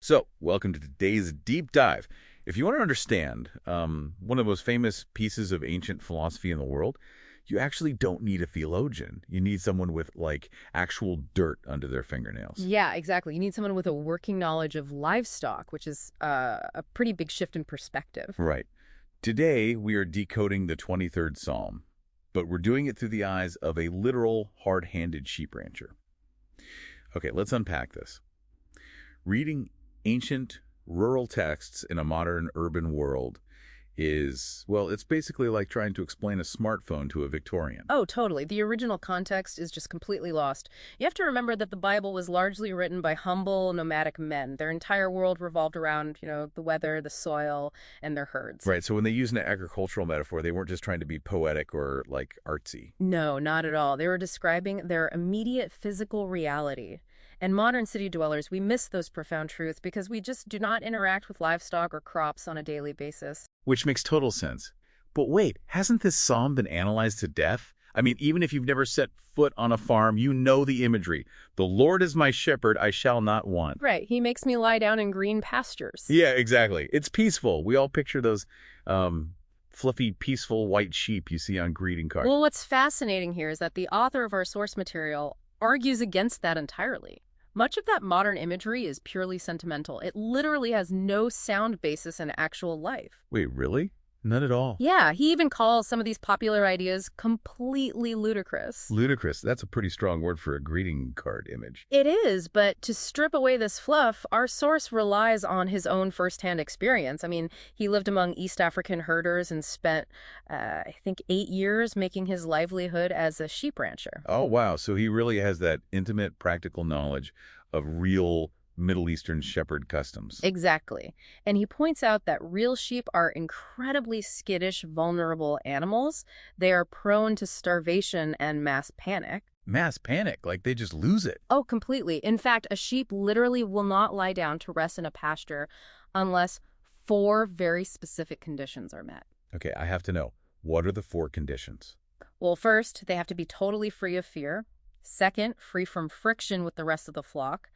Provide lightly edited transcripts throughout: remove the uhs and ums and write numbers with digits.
So, welcome to today's deep dive. If you want to understand one of the most famous pieces of ancient philosophy in the world, you actually don't need a theologian. You need someone with, like, actual dirt under their fingernails. Yeah, exactly. You need someone with a working knowledge of livestock, which is a pretty big shift in perspective. Right. Today, we are decoding the 23rd Psalm, but we're doing it through the eyes of a literal, hard-handed sheep rancher. Okay, let's unpack this. Reading ancient, rural texts in a modern, urban world is, well, it's basically like trying to explain a smartphone to a Victorian. Oh, totally. The original context is just completely lost. You have to remember that the Bible was largely written by humble, nomadic men. Their entire world revolved around, the weather, the soil, and their herds. Right, so when they use an agricultural metaphor, they weren't just trying to be poetic or, like, artsy. No, not at all. They were describing their immediate physical reality. And modern city dwellers, we miss those profound truths because we just do not interact with livestock or crops on a daily basis. Which makes total sense. But wait, hasn't this psalm been analyzed to death? I mean, even if you've never set foot on a farm, you know the imagery. The Lord is my shepherd, I shall not want. Right, he makes me lie down in green pastures. Yeah, exactly. It's peaceful. We all picture those fluffy, peaceful white sheep you see on greeting cards. Well, what's fascinating here is that the author of our source material argues against that entirely. Much of that modern imagery is purely sentimental. It literally has no sound basis in actual life. Wait, really? None at all? Yeah, he even calls some of these popular ideas completely ludicrous. Ludicrous. That's a pretty strong word for a greeting card image. It is, but to strip away this fluff, our source relies on his own firsthand experience. I mean, he lived among East African herders and spent, I think, 8 years making his livelihood as a sheep rancher. Oh, wow. So he really has that intimate, practical knowledge of real Middle Eastern shepherd customs. Exactly. And he points out that real sheep are incredibly skittish, vulnerable animals. They are prone to starvation and mass panic. Mass panic, like they just lose it. Oh, completely. In fact, a sheep literally will not lie down to rest in a pasture unless 4 very specific conditions are met. Okay, I have to know, what are the 4 conditions? Well, first, they have to be totally free of fear. Second, free from friction with the rest of the flock.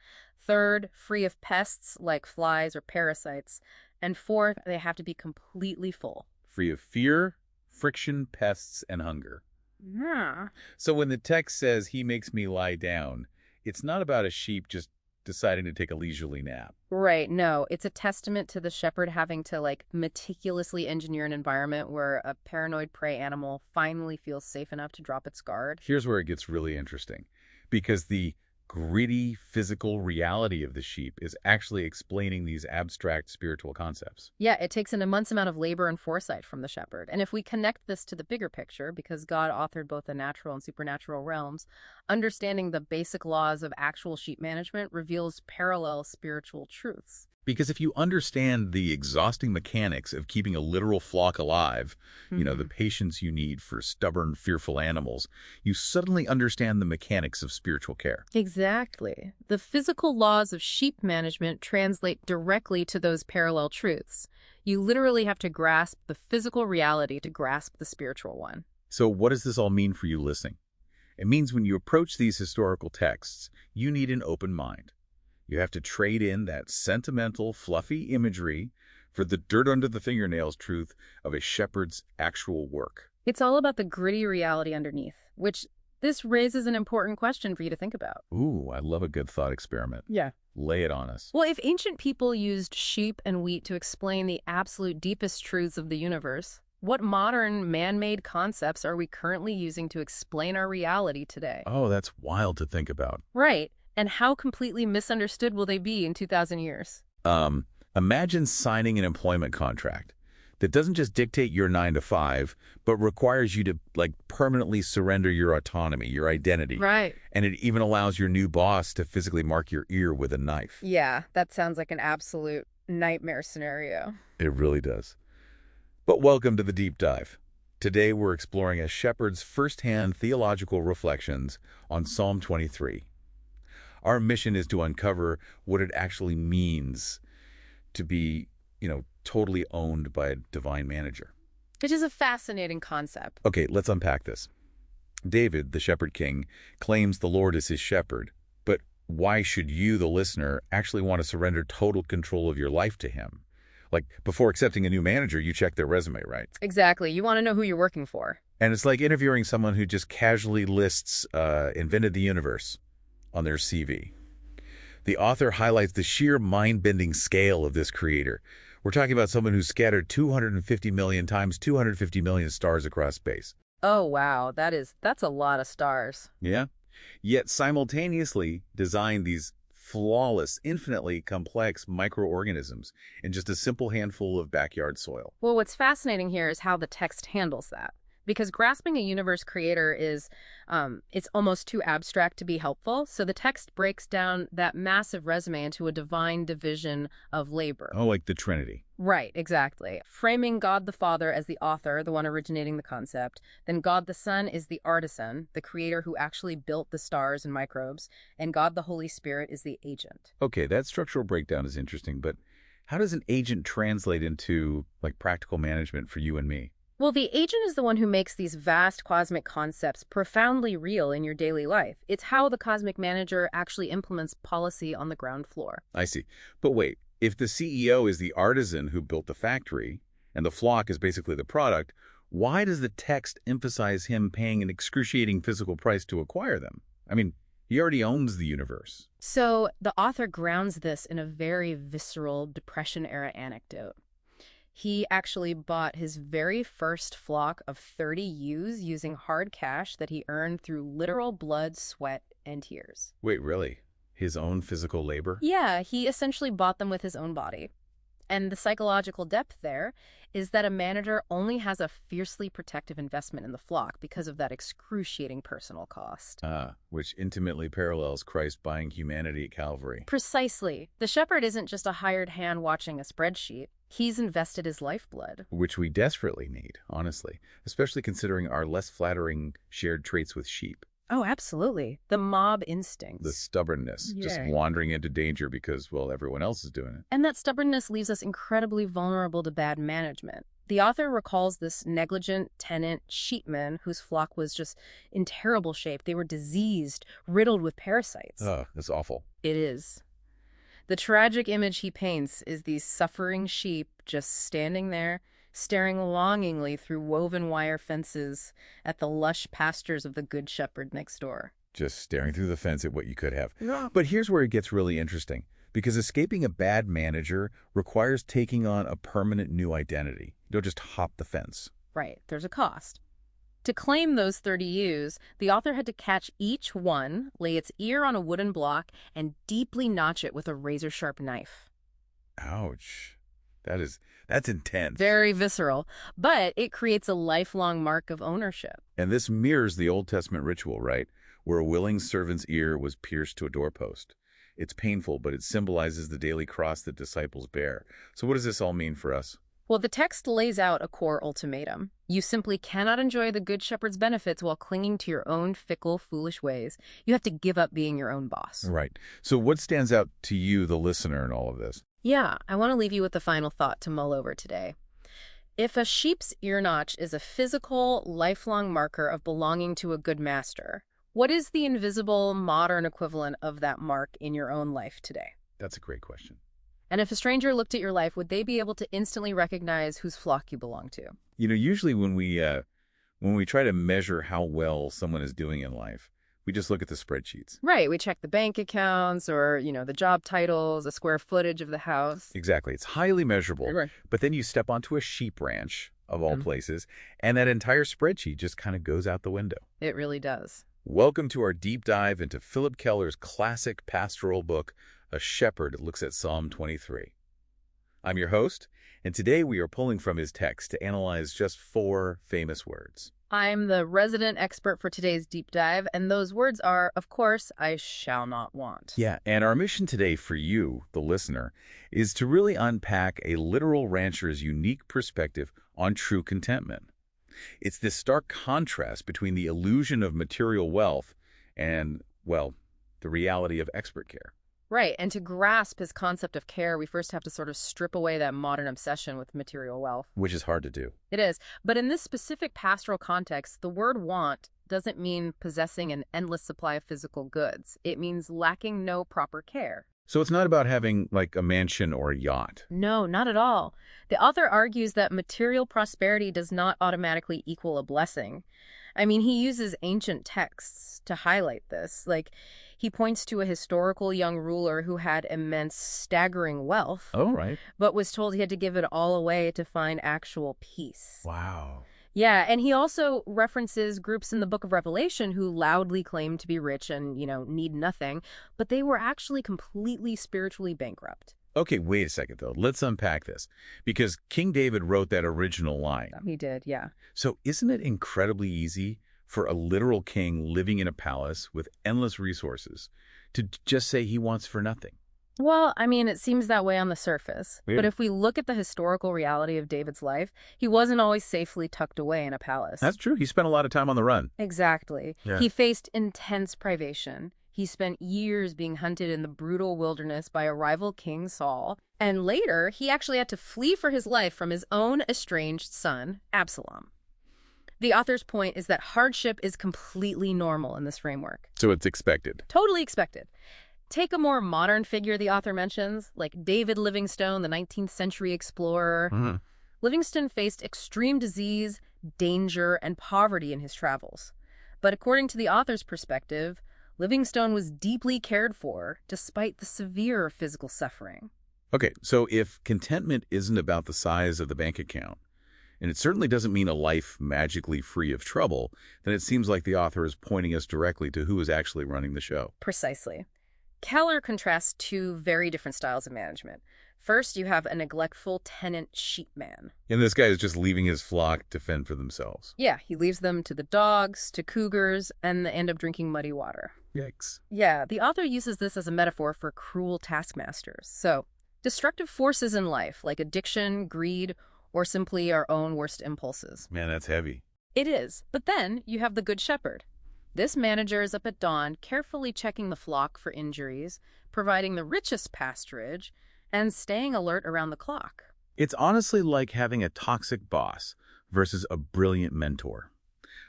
Third, free of pests like flies or parasites. And fourth, they have to be completely full. Free of fear, friction, pests, and hunger. Yeah. So when the text says, he makes me lie down, it's not about a sheep just deciding to take a leisurely nap. Right, no. It's a testament to the shepherd having to, meticulously engineer an environment where a paranoid prey animal finally feels safe enough to drop its guard. Here's where it gets really interesting, because the gritty physical reality of the sheep is actually explaining these abstract spiritual concepts. Yeah, it takes an immense amount of labor and foresight from the shepherd. And if we connect this to the bigger picture, because God authored both the natural and supernatural realms, understanding the basic laws of actual sheep management reveals parallel spiritual truths. Because if you understand the exhausting mechanics of keeping a literal flock alive, the patience you need for stubborn, fearful animals, you suddenly understand the mechanics of spiritual care. Exactly. The physical laws of sheep management translate directly to those parallel truths. You literally have to grasp the physical reality to grasp the spiritual one. So what does this all mean for you listening? It means when you approach these historical texts, you need an open mind. You have to trade in that sentimental, fluffy imagery for the dirt under the fingernails truth of a shepherd's actual work. It's all about the gritty reality underneath, which this raises an important question for you to think about. Ooh, I love a good thought experiment. Yeah. Lay it on us. Well, if ancient people used sheep and wheat to explain the absolute deepest truths of the universe, what modern man-made concepts are we currently using to explain our reality today? Oh, that's wild to think about. Right. And how completely misunderstood will they be in 2,000 years? Imagine signing an employment contract that doesn't just dictate your 9 to 5, but requires you to, permanently surrender your autonomy, your identity. Right. And it even allows your new boss to physically mark your ear with a knife. Yeah, that sounds like an absolute nightmare scenario. It really does. But welcome to the Deep Dive. Today we're exploring a shepherd's firsthand theological reflections on Psalm 23. Our mission is to uncover what it actually means to be, totally owned by a divine manager. Which is a fascinating concept. Okay, let's unpack this. David, the shepherd king, claims the Lord is his shepherd. But why should you, the listener, actually want to surrender total control of your life to him? Like, before accepting a new manager, you check their resume, right? Exactly. You want to know who you're working for. And it's like interviewing someone who just casually lists invented the universe on their CV. The author highlights the sheer mind-bending scale of this creator. We're talking about someone who scattered 250 million times 250 million stars across space. Oh, wow. That's a lot of stars. Yeah? Yet simultaneously designed these flawless, infinitely complex microorganisms in just a simple handful of backyard soil. Well, what's fascinating here is how the text handles that. Because grasping a universe creator is, it's almost too abstract to be helpful. So the text breaks down that massive resume into a divine division of labor. Oh, like the Trinity. Right, exactly. Framing God the Father as the author, the one originating the concept. Then God the Son is the artisan, the creator who actually built the stars and microbes. And God the Holy Spirit is the agent. Okay, that structural breakdown is interesting, but how does an agent translate into, like, practical management for you and me? Well, the agent is the one who makes these vast cosmic concepts profoundly real in your daily life. It's how the cosmic manager actually implements policy on the ground floor. I see. But wait, if the CEO is the artisan who built the factory, and the flock is basically the product, why does the text emphasize him paying an excruciating physical price to acquire them? I mean, he already owns the universe. So the author grounds this in a very visceral Depression-era anecdote. He actually bought his very first flock of 30 ewes using hard cash that he earned through literal blood, sweat, and tears. Wait, really? His own physical labor? Yeah, he essentially bought them with his own body. And the psychological depth there is that a manager only has a fiercely protective investment in the flock because of that excruciating personal cost. Which intimately parallels Christ buying humanity at Calvary. Precisely. The shepherd isn't just a hired hand watching a spreadsheet. He's invested his lifeblood. Which we desperately need, honestly, especially considering our less flattering shared traits with sheep. Oh, absolutely. The mob instincts. The stubbornness, just wandering into danger because, well, everyone else is doing it. And that stubbornness leaves us incredibly vulnerable to bad management. The author recalls this negligent tenant sheepman whose flock was just in terrible shape. They were diseased, riddled with parasites. Ugh, that's awful. It is. The tragic image he paints is these suffering sheep just standing there, staring longingly through woven wire fences at the lush pastures of the Good Shepherd next door. Just staring through the fence at what you could have. Yeah. But here's where it gets really interesting, because escaping a bad manager requires taking on a permanent new identity. You don't just hop the fence. Right, there's a cost. To claim those 30 ewes, the author had to catch each one, lay its ear on a wooden block, and deeply notch it with a razor-sharp knife. Ouch. That's intense. Very visceral, but it creates a lifelong mark of ownership. And this mirrors the Old Testament ritual, right? Where a willing servant's ear was pierced to a doorpost. It's painful, but it symbolizes the daily cross that disciples bear. So what does this all mean for us? Well, the text lays out a core ultimatum. You simply cannot enjoy the Good Shepherd's benefits while clinging to your own fickle, foolish ways. You have to give up being your own boss. Right. So what stands out to you, the listener, in all of this? Yeah, I want to leave you with the final thought to mull over today. If a sheep's ear notch is a physical, lifelong marker of belonging to a good master, what is the invisible, modern equivalent of that mark in your own life today? That's a great question. And if a stranger looked at your life, would they be able to instantly recognize whose flock you belong to? You know, usually when we try to measure how well someone is doing in life, we just look at the spreadsheets. Right. We check the bank accounts or, the job titles, the square footage of the house. Exactly. It's highly measurable. Right. But then you step onto a sheep ranch, of all places, and that entire spreadsheet just kind of goes out the window. It really does. Welcome to our deep dive into Philip Keller's classic pastoral book, A Shepherd Looks at Psalm 23. I'm your host, and today we are pulling from his text to analyze just 4 famous words. I'm the resident expert for today's deep dive, and those words are, of course, I shall not want. Yeah, and our mission today for you, the listener, is to really unpack a literal rancher's unique perspective on true contentment. It's this stark contrast between the illusion of material wealth and, well, the reality of expert care. Right, and to grasp his concept of care, we first have to sort of strip away that modern obsession with material wealth. Which is hard to do. It is. But in this specific pastoral context, the word want doesn't mean possessing an endless supply of physical goods. It means lacking no proper care. So it's not about having, like, a mansion or a yacht. No, not at all. The author argues that material prosperity does not automatically equal a blessing. I mean, he uses ancient texts to highlight this. Like, he points to a historical young ruler who had immense, staggering wealth, Oh, right. but was told he had to give it all away to find actual peace. Wow. Yeah, and he also references groups in the Book of Revelation who loudly claim to be rich and, need nothing, but they were actually completely spiritually bankrupt. Okay, wait a second, though. Let's unpack this. Because King David wrote that original line. He did, yeah. So isn't it incredibly easy for a literal king living in a palace with endless resources to just say he wants for nothing? Well, I mean, it seems that way on the surface. Yeah. But if we look at the historical reality of David's life, he wasn't always safely tucked away in a palace. That's true. He spent a lot of time on the run. Exactly. Yeah. He faced intense privation. He spent years being hunted in the brutal wilderness by a rival king, Saul. And later, he actually had to flee for his life from his own estranged son, Absalom. The author's point is that hardship is completely normal in this framework. So it's expected. Totally expected. Take a more modern figure the author mentions, like David Livingstone, the 19th century explorer. Mm-hmm. Livingstone faced extreme disease, danger, and poverty in his travels. But according to the author's perspective, Livingstone was deeply cared for despite the severe physical suffering. Okay, so if contentment isn't about the size of the bank account, and it certainly doesn't mean a life magically free of trouble, then it seems like the author is pointing us directly to who is actually running the show. Precisely. Keller contrasts two very different styles of management. First, you have a neglectful tenant sheepman. And this guy is just leaving his flock to fend for themselves. Yeah, he leaves them to the dogs, to cougars, and they end up drinking muddy water. Yikes. Yeah, the author uses this as a metaphor for cruel taskmasters. So, destructive forces in life, like addiction, greed, or simply our own worst impulses. Man, that's heavy. It is. But then you have the Good Shepherd. This manager is up at dawn, carefully checking the flock for injuries, providing the richest pasturage, and staying alert around the clock. It's honestly like having a toxic boss versus a brilliant mentor.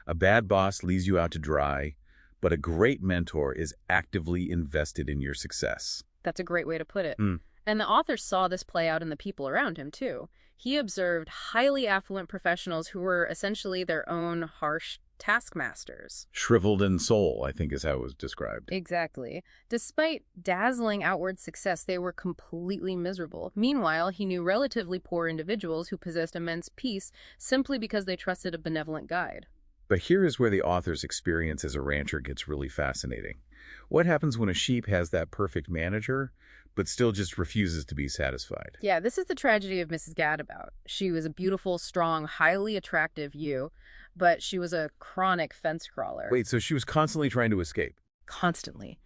A bad boss leaves you out to dry, but a great mentor is actively invested in your success. That's a great way to put it. Mm. And the author saw this play out in the people around him, too. He observed highly affluent professionals who were essentially their own harsh taskmasters. Shriveled in soul, I think is how it was described. Exactly. Despite dazzling outward success, they were completely miserable. Meanwhile, he knew relatively poor individuals who possessed immense peace simply because they trusted a benevolent guide. But here is where the author's experience as a rancher gets really fascinating. What happens when a sheep has that perfect manager, but still just refuses to be satisfied? Yeah, this is the tragedy of Mrs. Gadabout. She was a beautiful, strong, highly attractive ewe, but she was a chronic fence crawler. Wait, so she was constantly trying to escape? Constantly.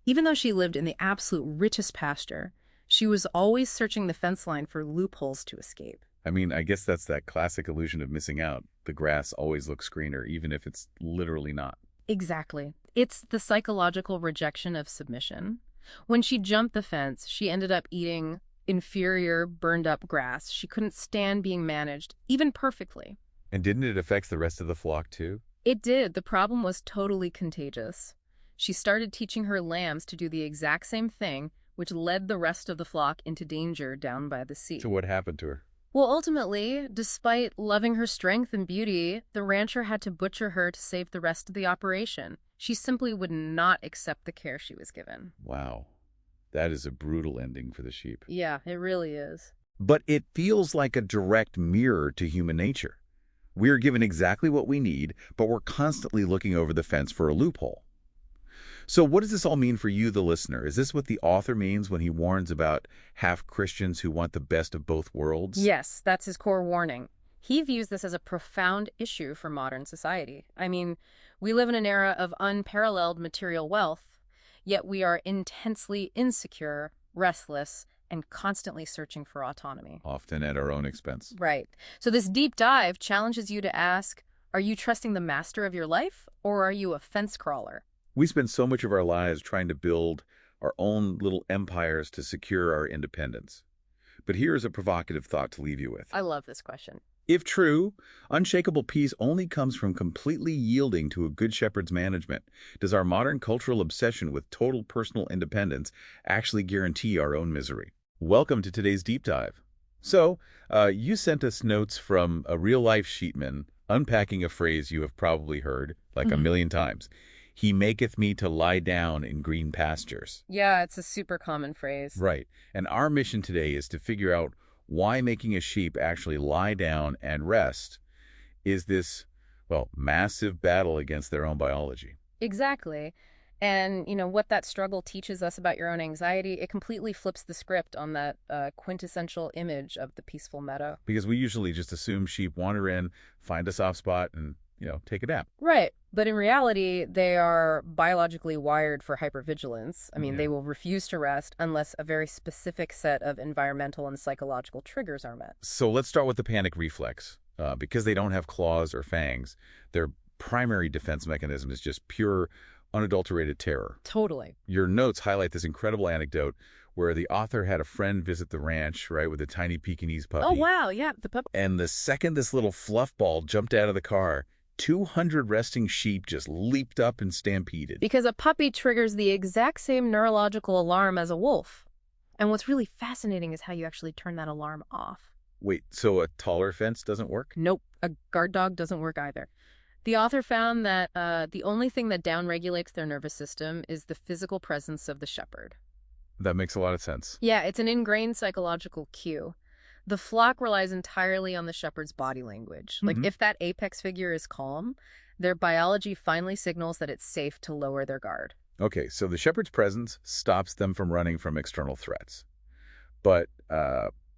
Even though she lived in the absolute richest pasture, she was always searching the fence line for loopholes to escape. I mean, I guess that's that classic illusion of missing out. The grass always looks greener, even if it's literally not. Exactly. It's the psychological rejection of submission. When she jumped the fence, she ended up eating inferior, burned-up grass. She couldn't stand being managed, even perfectly. And didn't it affect the rest of the flock, too? It did. The problem was totally contagious. She started teaching her lambs to do the exact same thing, which led the rest of the flock into danger down by the sea. So what happened to her? Well, ultimately, despite loving her strength and beauty, the rancher had to butcher her to save the rest of the operation. She simply would not accept the care she was given. Wow. That is a brutal ending for the sheep. Yeah, it really is. But it feels like a direct mirror to human nature. We're given exactly what we need, but we're constantly looking over the fence for a loophole. So what does this all mean for you, the listener? Is this what the author means when he warns about half-Christians who want the best of both worlds? Yes, that's his core warning. He views this as a profound issue for modern society. I mean, we live in an era of unparalleled material wealth, yet we are intensely insecure, restless, and constantly searching for autonomy. Often at our own expense. Right. So this deep dive challenges you to ask, are you trusting the master of your life, or are you a fence crawler? We spend so much of our lives trying to build our own little empires to secure our independence. But here's a provocative thought to leave you with. I love this question. If true, unshakable peace only comes from completely yielding to a good shepherd's management. Does our modern cultural obsession with total personal independence actually guarantee our own misery? Welcome to today's deep dive. So, you sent us notes from a real-life sheepman unpacking a phrase you have probably heard like a million times. He maketh me to lie down in green pastures. Yeah, it's a super common phrase. Right. And our mission today is to figure out why making a sheep actually lie down and rest is this, well, massive battle against their own biology. Exactly. And, what that struggle teaches us about your own anxiety, it completely flips the script on that quintessential image of the peaceful meadow. Because we usually just assume sheep wander in, find a soft spot, and, take a nap. Right. But in reality, they are biologically wired for hypervigilance. I mean, they will refuse to rest unless a very specific set of environmental and psychological triggers are met. So let's start with the panic reflex. Because they don't have claws or fangs, their primary defense mechanism is just pure, unadulterated terror. Totally. Your notes highlight this incredible anecdote where the author had a friend visit the ranch, right, with a tiny Pekingese puppy. Oh, wow. Yeah, the puppy. And the second this little fluff ball jumped out of the car, 200 resting sheep just leaped up and stampeded. Because a puppy triggers the exact same neurological alarm as a wolf. And what's really fascinating is how you actually turn that alarm off. Wait, so a taller fence doesn't work? Nope, a guard dog doesn't work either. The author found that the only thing that downregulates their nervous system is the physical presence of the shepherd. That makes a lot of sense. Yeah, it's an ingrained psychological cue. The flock relies entirely on the shepherd's body language. Like, if that apex figure is calm, their biology finally signals that it's safe to lower their guard. Okay, so the shepherd's presence stops them from running from external threats. But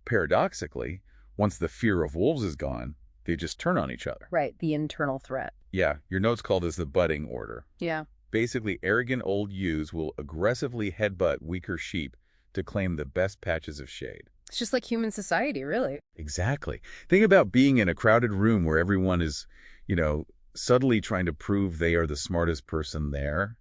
paradoxically, once the fear of wolves is gone, they just turn on each other. Right, the internal threat. Yeah, your notes call this the budding order. Yeah. Basically, arrogant old ewes will aggressively headbutt weaker sheep to claim the best patches of shade. It's just like human society, really. Exactly. Think about being in a crowded room where everyone is, subtly trying to prove they are the smartest person there.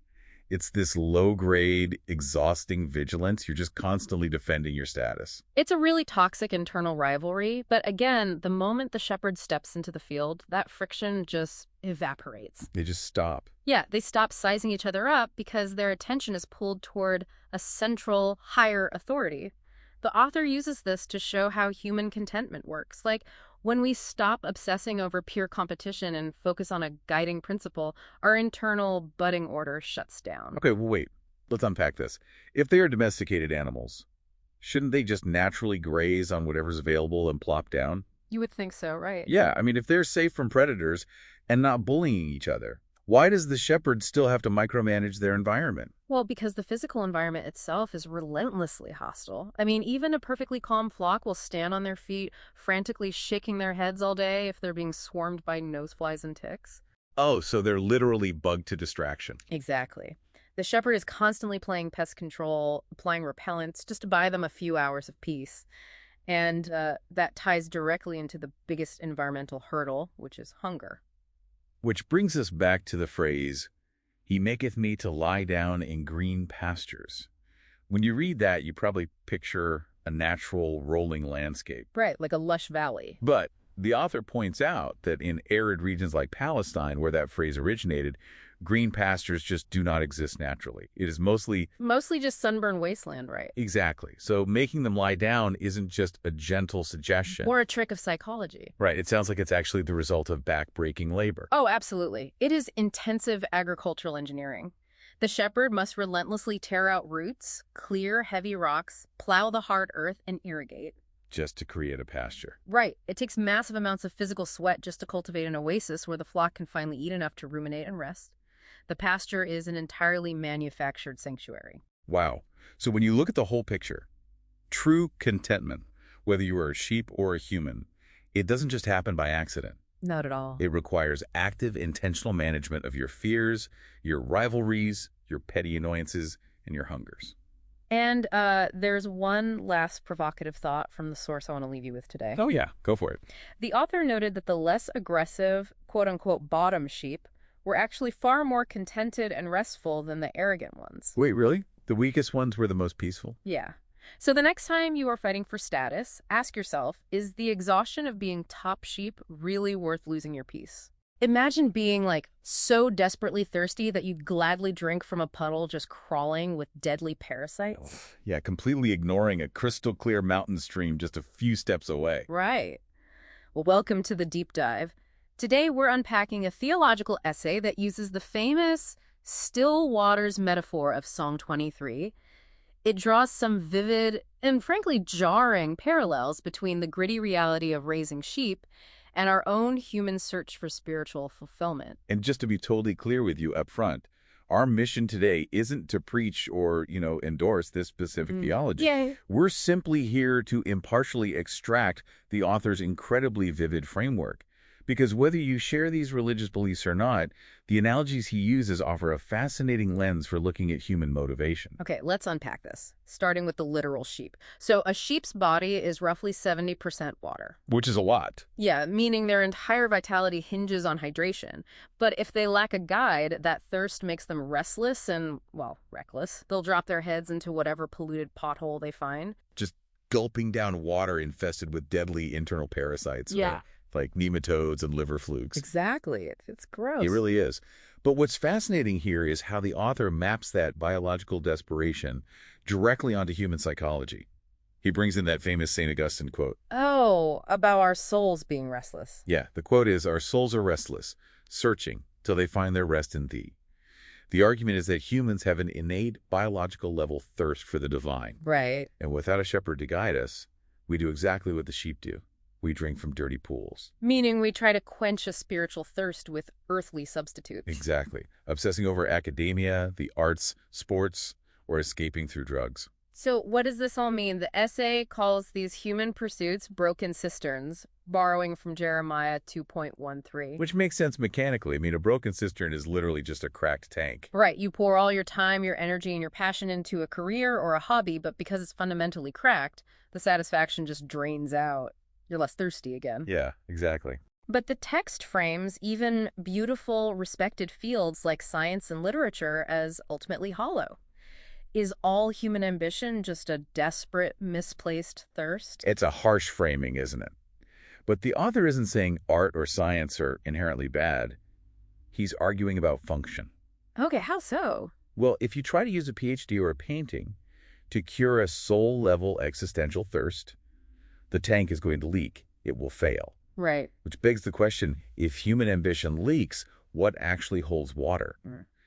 It's this low-grade, exhausting vigilance. You're just constantly defending your status. It's a really toxic internal rivalry, but again, the moment the shepherd steps into the field, that friction just evaporates. They just stop. Yeah, they stop sizing each other up because their attention is pulled toward a central, higher authority. The author uses this to show how human contentment works. Like, when we stop obsessing over pure competition and focus on a guiding principle, our internal budding order shuts down. Okay, well, wait. Let's unpack this. If they are domesticated animals, shouldn't they just naturally graze on whatever's available and plop down? You would think so, right? Yeah, I mean, if they're safe from predators and not bullying each other, why does the shepherd still have to micromanage their environment? Well, because the physical environment itself is relentlessly hostile. I mean, even a perfectly calm flock will stand on their feet, frantically shaking their heads all day if they're being swarmed by noseflies and ticks. Oh, so they're literally bugged to distraction. Exactly. The shepherd is constantly playing pest control, applying repellents, just to buy them a few hours of peace. And that ties directly into the biggest environmental hurdle, which is hunger. Which brings us back to the phrase, "He maketh me to lie down in green pastures." When you read that, you probably picture a natural rolling landscape. Right, like a lush valley. But the author points out that in arid regions like Palestine, where that phrase originated, green pastures just do not exist naturally. It is mostly just sunburned wasteland, right? Exactly. So making them lie down isn't just a gentle suggestion. Or a trick of psychology. Right. It sounds like it's actually the result of back-breaking labor. Oh, absolutely. It is intensive agricultural engineering. The shepherd must relentlessly tear out roots, clear heavy rocks, plow the hard earth, and irrigate. Just to create a pasture. Right. It takes massive amounts of physical sweat just to cultivate an oasis where the flock can finally eat enough to ruminate and rest. The pasture is an entirely manufactured sanctuary. Wow. So when you look at the whole picture, true contentment, whether you are a sheep or a human, it doesn't just happen by accident. Not at all. It requires active, intentional management of your fears, your rivalries, your petty annoyances, and your hungers. And there's one last provocative thought from the source I want to leave you with today. Oh, yeah. Go for it. The author noted that the less aggressive, quote-unquote, bottom sheep were actually far more contented and restful than the arrogant ones. Wait, really? The weakest ones were the most peaceful? Yeah. So the next time you are fighting for status, ask yourself, is the exhaustion of being top sheep really worth losing your peace? Imagine being like so desperately thirsty that you'd gladly drink from a puddle just crawling with deadly parasites. Yeah, completely ignoring a crystal clear mountain stream just a few steps away. Right. Well, welcome to the deep dive. Today we're unpacking a theological essay that uses the famous still waters metaphor of Song 23. It draws some vivid and frankly jarring parallels between the gritty reality of raising sheep and our own human search for spiritual fulfillment. And just to be totally clear with you up front, our mission today isn't to preach or, endorse this specific theology. Yay. We're simply here to impartially extract the author's incredibly vivid framework. Because whether you share these religious beliefs or not, the analogies he uses offer a fascinating lens for looking at human motivation. Okay, let's unpack this, starting with the literal sheep. So a sheep's body is roughly 70% water. Which is a lot. Yeah, meaning their entire vitality hinges on hydration. But if they lack a guide, that thirst makes them restless and, well, reckless. They'll drop their heads into whatever polluted pothole they find. Just gulping down water infested with deadly internal parasites. Yeah. Right? Like nematodes and liver flukes. Exactly. It's gross. It really is. But what's fascinating here is how the author maps that biological desperation directly onto human psychology. He brings in that famous St. Augustine quote. Oh, about our souls being restless. Yeah, the quote is, "Our souls are restless, searching till they find their rest in thee." The argument is that humans have an innate biological level thirst for the divine. Right. And without a shepherd to guide us, we do exactly what the sheep do. We drink from dirty pools. Meaning we try to quench a spiritual thirst with earthly substitutes. Exactly. Obsessing over academia, the arts, sports, or escaping through drugs. So what does this all mean? The essay calls these human pursuits broken cisterns, borrowing from Jeremiah 2.13. Which makes sense mechanically. I mean, a broken cistern is literally just a cracked tank. Right. You pour all your time, your energy, and your passion into a career or a hobby, but because it's fundamentally cracked, the satisfaction just drains out. You're less thirsty again. Yeah, exactly. But the text frames even beautiful, respected fields like science and literature as ultimately hollow. Is all human ambition just a desperate, misplaced thirst? It's a harsh framing, isn't it? But the author isn't saying art or science are inherently bad. He's arguing about function. Okay, how so? Well, if you try to use a PhD or a painting to cure a soul-level existential thirst, the tank is going to leak. It will fail. Right. Which begs the question, if human ambition leaks, what actually holds water?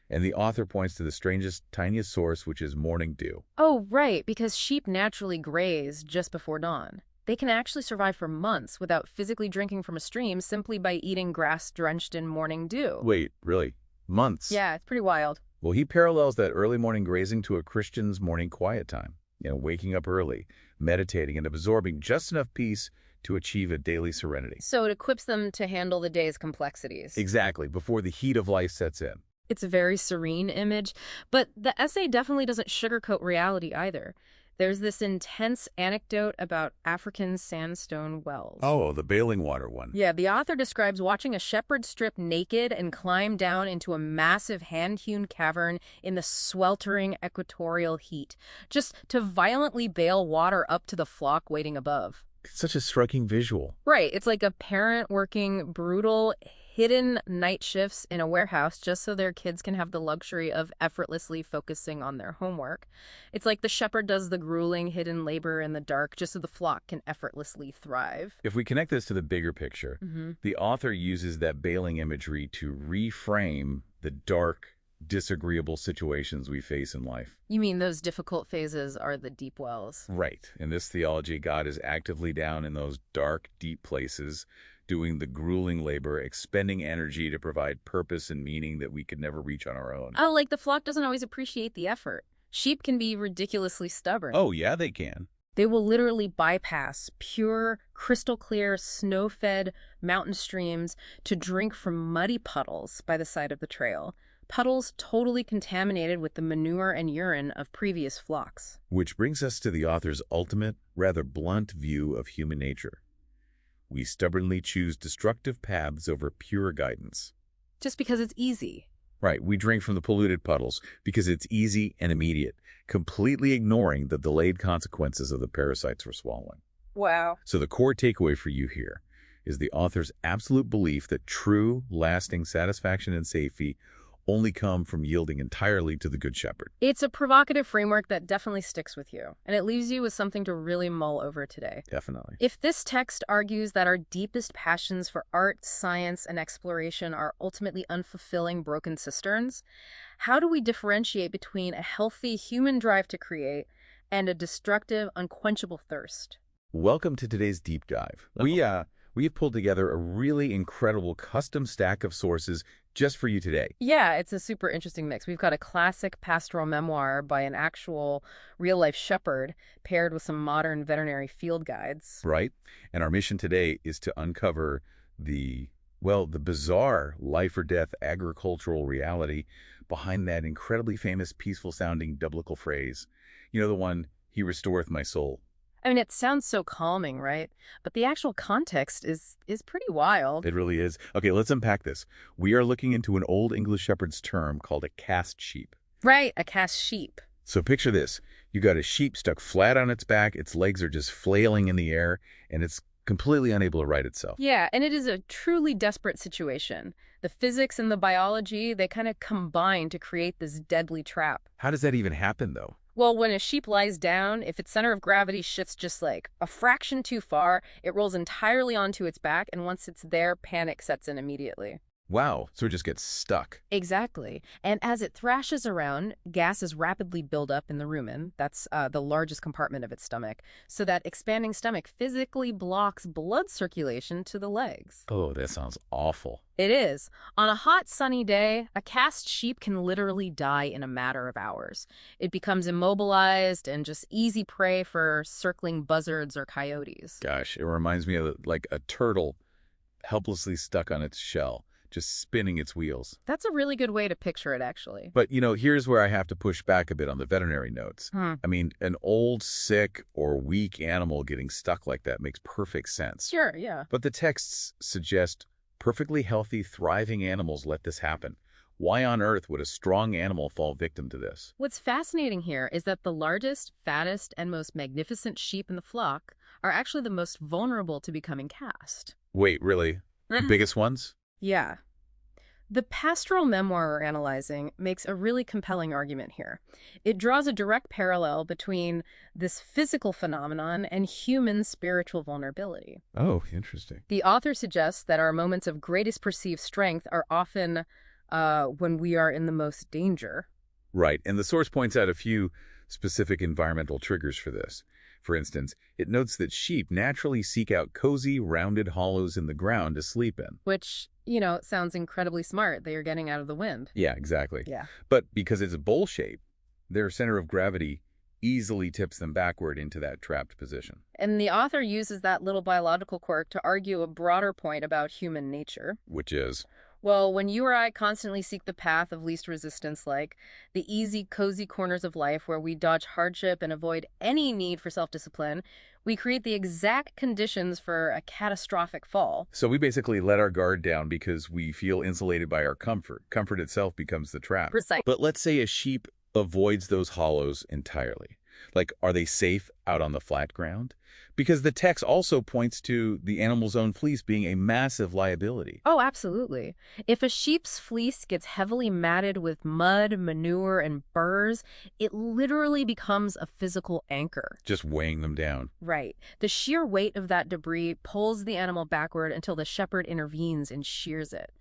And the author points to the strangest, tiniest source, which is morning dew. Oh, right, because sheep naturally graze just before dawn. They can actually survive for months without physically drinking from a stream simply by eating grass drenched in morning dew. Wait, really? Months? Yeah, it's pretty wild. Well, he parallels that early morning grazing to a Christian's morning quiet time. Waking up early, meditating, and absorbing just enough peace to achieve a daily serenity. So it equips them to handle the day's complexities. Exactly, before the heat of life sets in. It's a very serene image, but the essay definitely doesn't sugarcoat reality either. There's this intense anecdote about African sandstone wells. Oh, the bailing water one. Yeah, the author describes watching a shepherd strip naked and climb down into a massive hand-hewn cavern in the sweltering equatorial heat, just to violently bail water up to the flock waiting above. It's such a striking visual. Right, it's like a parent working brutal, hidden night shifts in a warehouse just so their kids can have the luxury of effortlessly focusing on their homework. It's like the shepherd does the grueling hidden labor in the dark just so the flock can effortlessly thrive. If we connect this to the bigger picture, the author uses that bailing imagery to reframe the dark, disagreeable situations we face in life. You mean those difficult phases are the deep wells? Right. In this theology, God is actively down in those dark, deep places, doing the grueling labor, expending energy to provide purpose and meaning that we could never reach on our own. Oh, like the flock doesn't always appreciate the effort. Sheep can be ridiculously stubborn. Oh, yeah, they can. They will literally bypass pure, crystal clear, snow-fed mountain streams to drink from muddy puddles by the side of the trail. Puddles totally contaminated with the manure and urine of previous flocks. Which brings us to the author's ultimate, rather blunt view of human nature. We stubbornly choose destructive paths over pure guidance. Just because it's easy. Right, we drink from the polluted puddles because it's easy and immediate, completely ignoring the delayed consequences of the parasites we're swallowing. Wow. So the core takeaway for you here is the author's absolute belief that true, lasting satisfaction and safety only come from yielding entirely to the Good Shepherd. It's a provocative framework that definitely sticks with you, and it leaves you with something to really mull over today. Definitely. If this text argues that our deepest passions for art, science, and exploration are ultimately unfulfilling broken cisterns, how do we differentiate between a healthy human drive to create and a destructive, unquenchable thirst? Welcome to today's deep dive. We have pulled together a really incredible custom stack of sources just for you today. Yeah, it's a super interesting mix. We've got a classic pastoral memoir by an actual real-life shepherd paired with some modern veterinary field guides. Right? And our mission today is to uncover the bizarre life or death agricultural reality behind that incredibly famous, peaceful-sounding biblical phrase. You know, the one, "He restoreth my soul." I mean, it sounds so calming, right? But the actual context is pretty wild. It really is. Okay, let's unpack this. We are looking into an old English shepherd's term called a cast sheep. Right, a cast sheep. So picture this. You got a sheep stuck flat on its back, its legs are just flailing in the air, and it's completely unable to right itself. Yeah, and it is a truly desperate situation. The physics and the biology, they kind of combine to create this deadly trap. How does that even happen, though? Well, when a sheep lies down, if its center of gravity shifts just like a fraction too far, it rolls entirely onto its back, and once it's there, panic sets in immediately. Wow, so it just gets stuck. Exactly. And as it thrashes around, gases rapidly build up in the rumen, that's the largest compartment of its stomach, so that expanding stomach physically blocks blood circulation to the legs. Oh, that sounds awful. It is. On a hot, sunny day, a cast sheep can literally die in a matter of hours. It becomes immobilized and just easy prey for circling buzzards or coyotes. Gosh, it reminds me of like a turtle helplessly stuck on its shell, just spinning its wheels. That's a really good way to picture it, actually. But, you know, here's where I have to push back a bit on the veterinary notes. Hmm. I mean, an old, sick, or weak animal getting stuck like that makes perfect sense. Sure, yeah. But the texts suggest perfectly healthy, thriving animals let this happen. Why on earth would a strong animal fall victim to this? What's fascinating here is that the largest, fattest, and most magnificent sheep in the flock are actually the most vulnerable to becoming cast. Wait, really? The biggest ones? Yeah. The pastoral memoir we're analyzing makes a really compelling argument here. It draws a direct parallel between this physical phenomenon and human spiritual vulnerability. Oh, interesting. The author suggests that our moments of greatest perceived strength are often when we are in the most danger. Right, and the source points out a few specific environmental triggers for this. For instance, it notes that sheep naturally seek out cozy, rounded hollows in the ground to sleep in. Which, you know, sounds incredibly smart. They are getting out of the wind. Yeah, exactly. Yeah. But because it's a bowl shape, their center of gravity easily tips them backward into that trapped position. And the author uses that little biological quirk to argue a broader point about human nature. Which is? Well, when you or I constantly seek the path of least resistance, like the easy, cozy corners of life where we dodge hardship and avoid any need for self-discipline, we create the exact conditions for a catastrophic fall. So we basically let our guard down because we feel insulated by our comfort. Comfort itself becomes the trap. Precisely. But let's say a sheep avoids those hollows entirely. Like, are they safe out on the flat ground? Because the text also points to the animal's own fleece being a massive liability. Oh, absolutely. If a sheep's fleece gets heavily matted with mud, manure, and burrs, it literally becomes a physical anchor. Just weighing them down. Right. The sheer weight of that debris pulls the animal backward until the shepherd intervenes and shears it.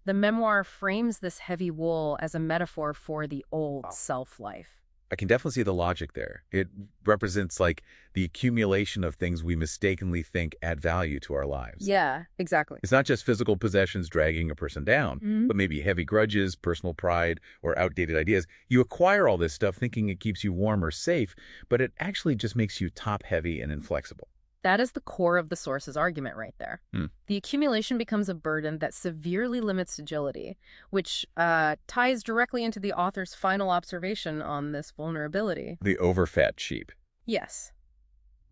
The memoir frames this heavy wool as a metaphor for the old self-life. I can definitely see the logic there. It represents like the accumulation of things we mistakenly think add value to our lives. Yeah, exactly. It's not just physical possessions dragging a person down, but maybe heavy grudges, personal pride, or outdated ideas. You acquire all this stuff thinking it keeps you warm or safe, but it actually just makes you top-heavy and inflexible. That is the core of the source's argument right there. The accumulation becomes a burden that severely limits agility, which ties directly into the author's final observation on this vulnerability. The overfed sheep. Yes.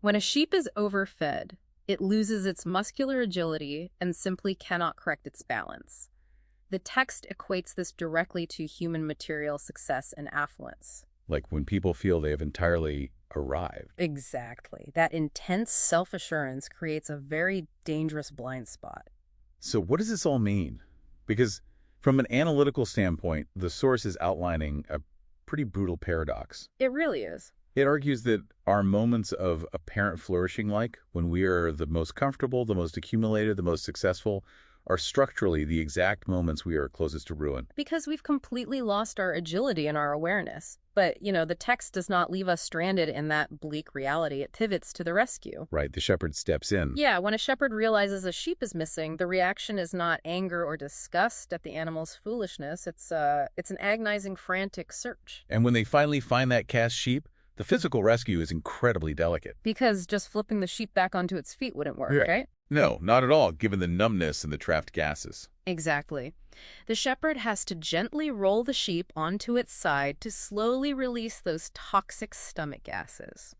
When a sheep is overfed, it loses its muscular agility and simply cannot correct its balance. The text equates this directly to human material success and affluence. Like when people feel they have entirely arrived. Exactly. That intense self-assurance creates a very dangerous blind spot. So what does this all mean? Because from an analytical standpoint, the source is outlining a pretty brutal paradox. It really is. It argues that our moments of apparent flourishing, like when we are the most comfortable, the most accumulated, the most successful, are structurally the exact moments we are closest to ruin. Because we've completely lost our agility and our awareness. But, the text does not leave us stranded in that bleak reality. It pivots to the rescue. Right, the shepherd steps in. Yeah, when a shepherd realizes a sheep is missing, the reaction is not anger or disgust at the animal's foolishness. It's an agonizing, frantic search. And when they finally find that cast sheep, the physical rescue is incredibly delicate. Because just flipping the sheep back onto its feet wouldn't work, right? No, not at all, given the numbness and the trapped gases. Exactly. The shepherd has to gently roll the sheep onto its side to slowly release those toxic stomach gases.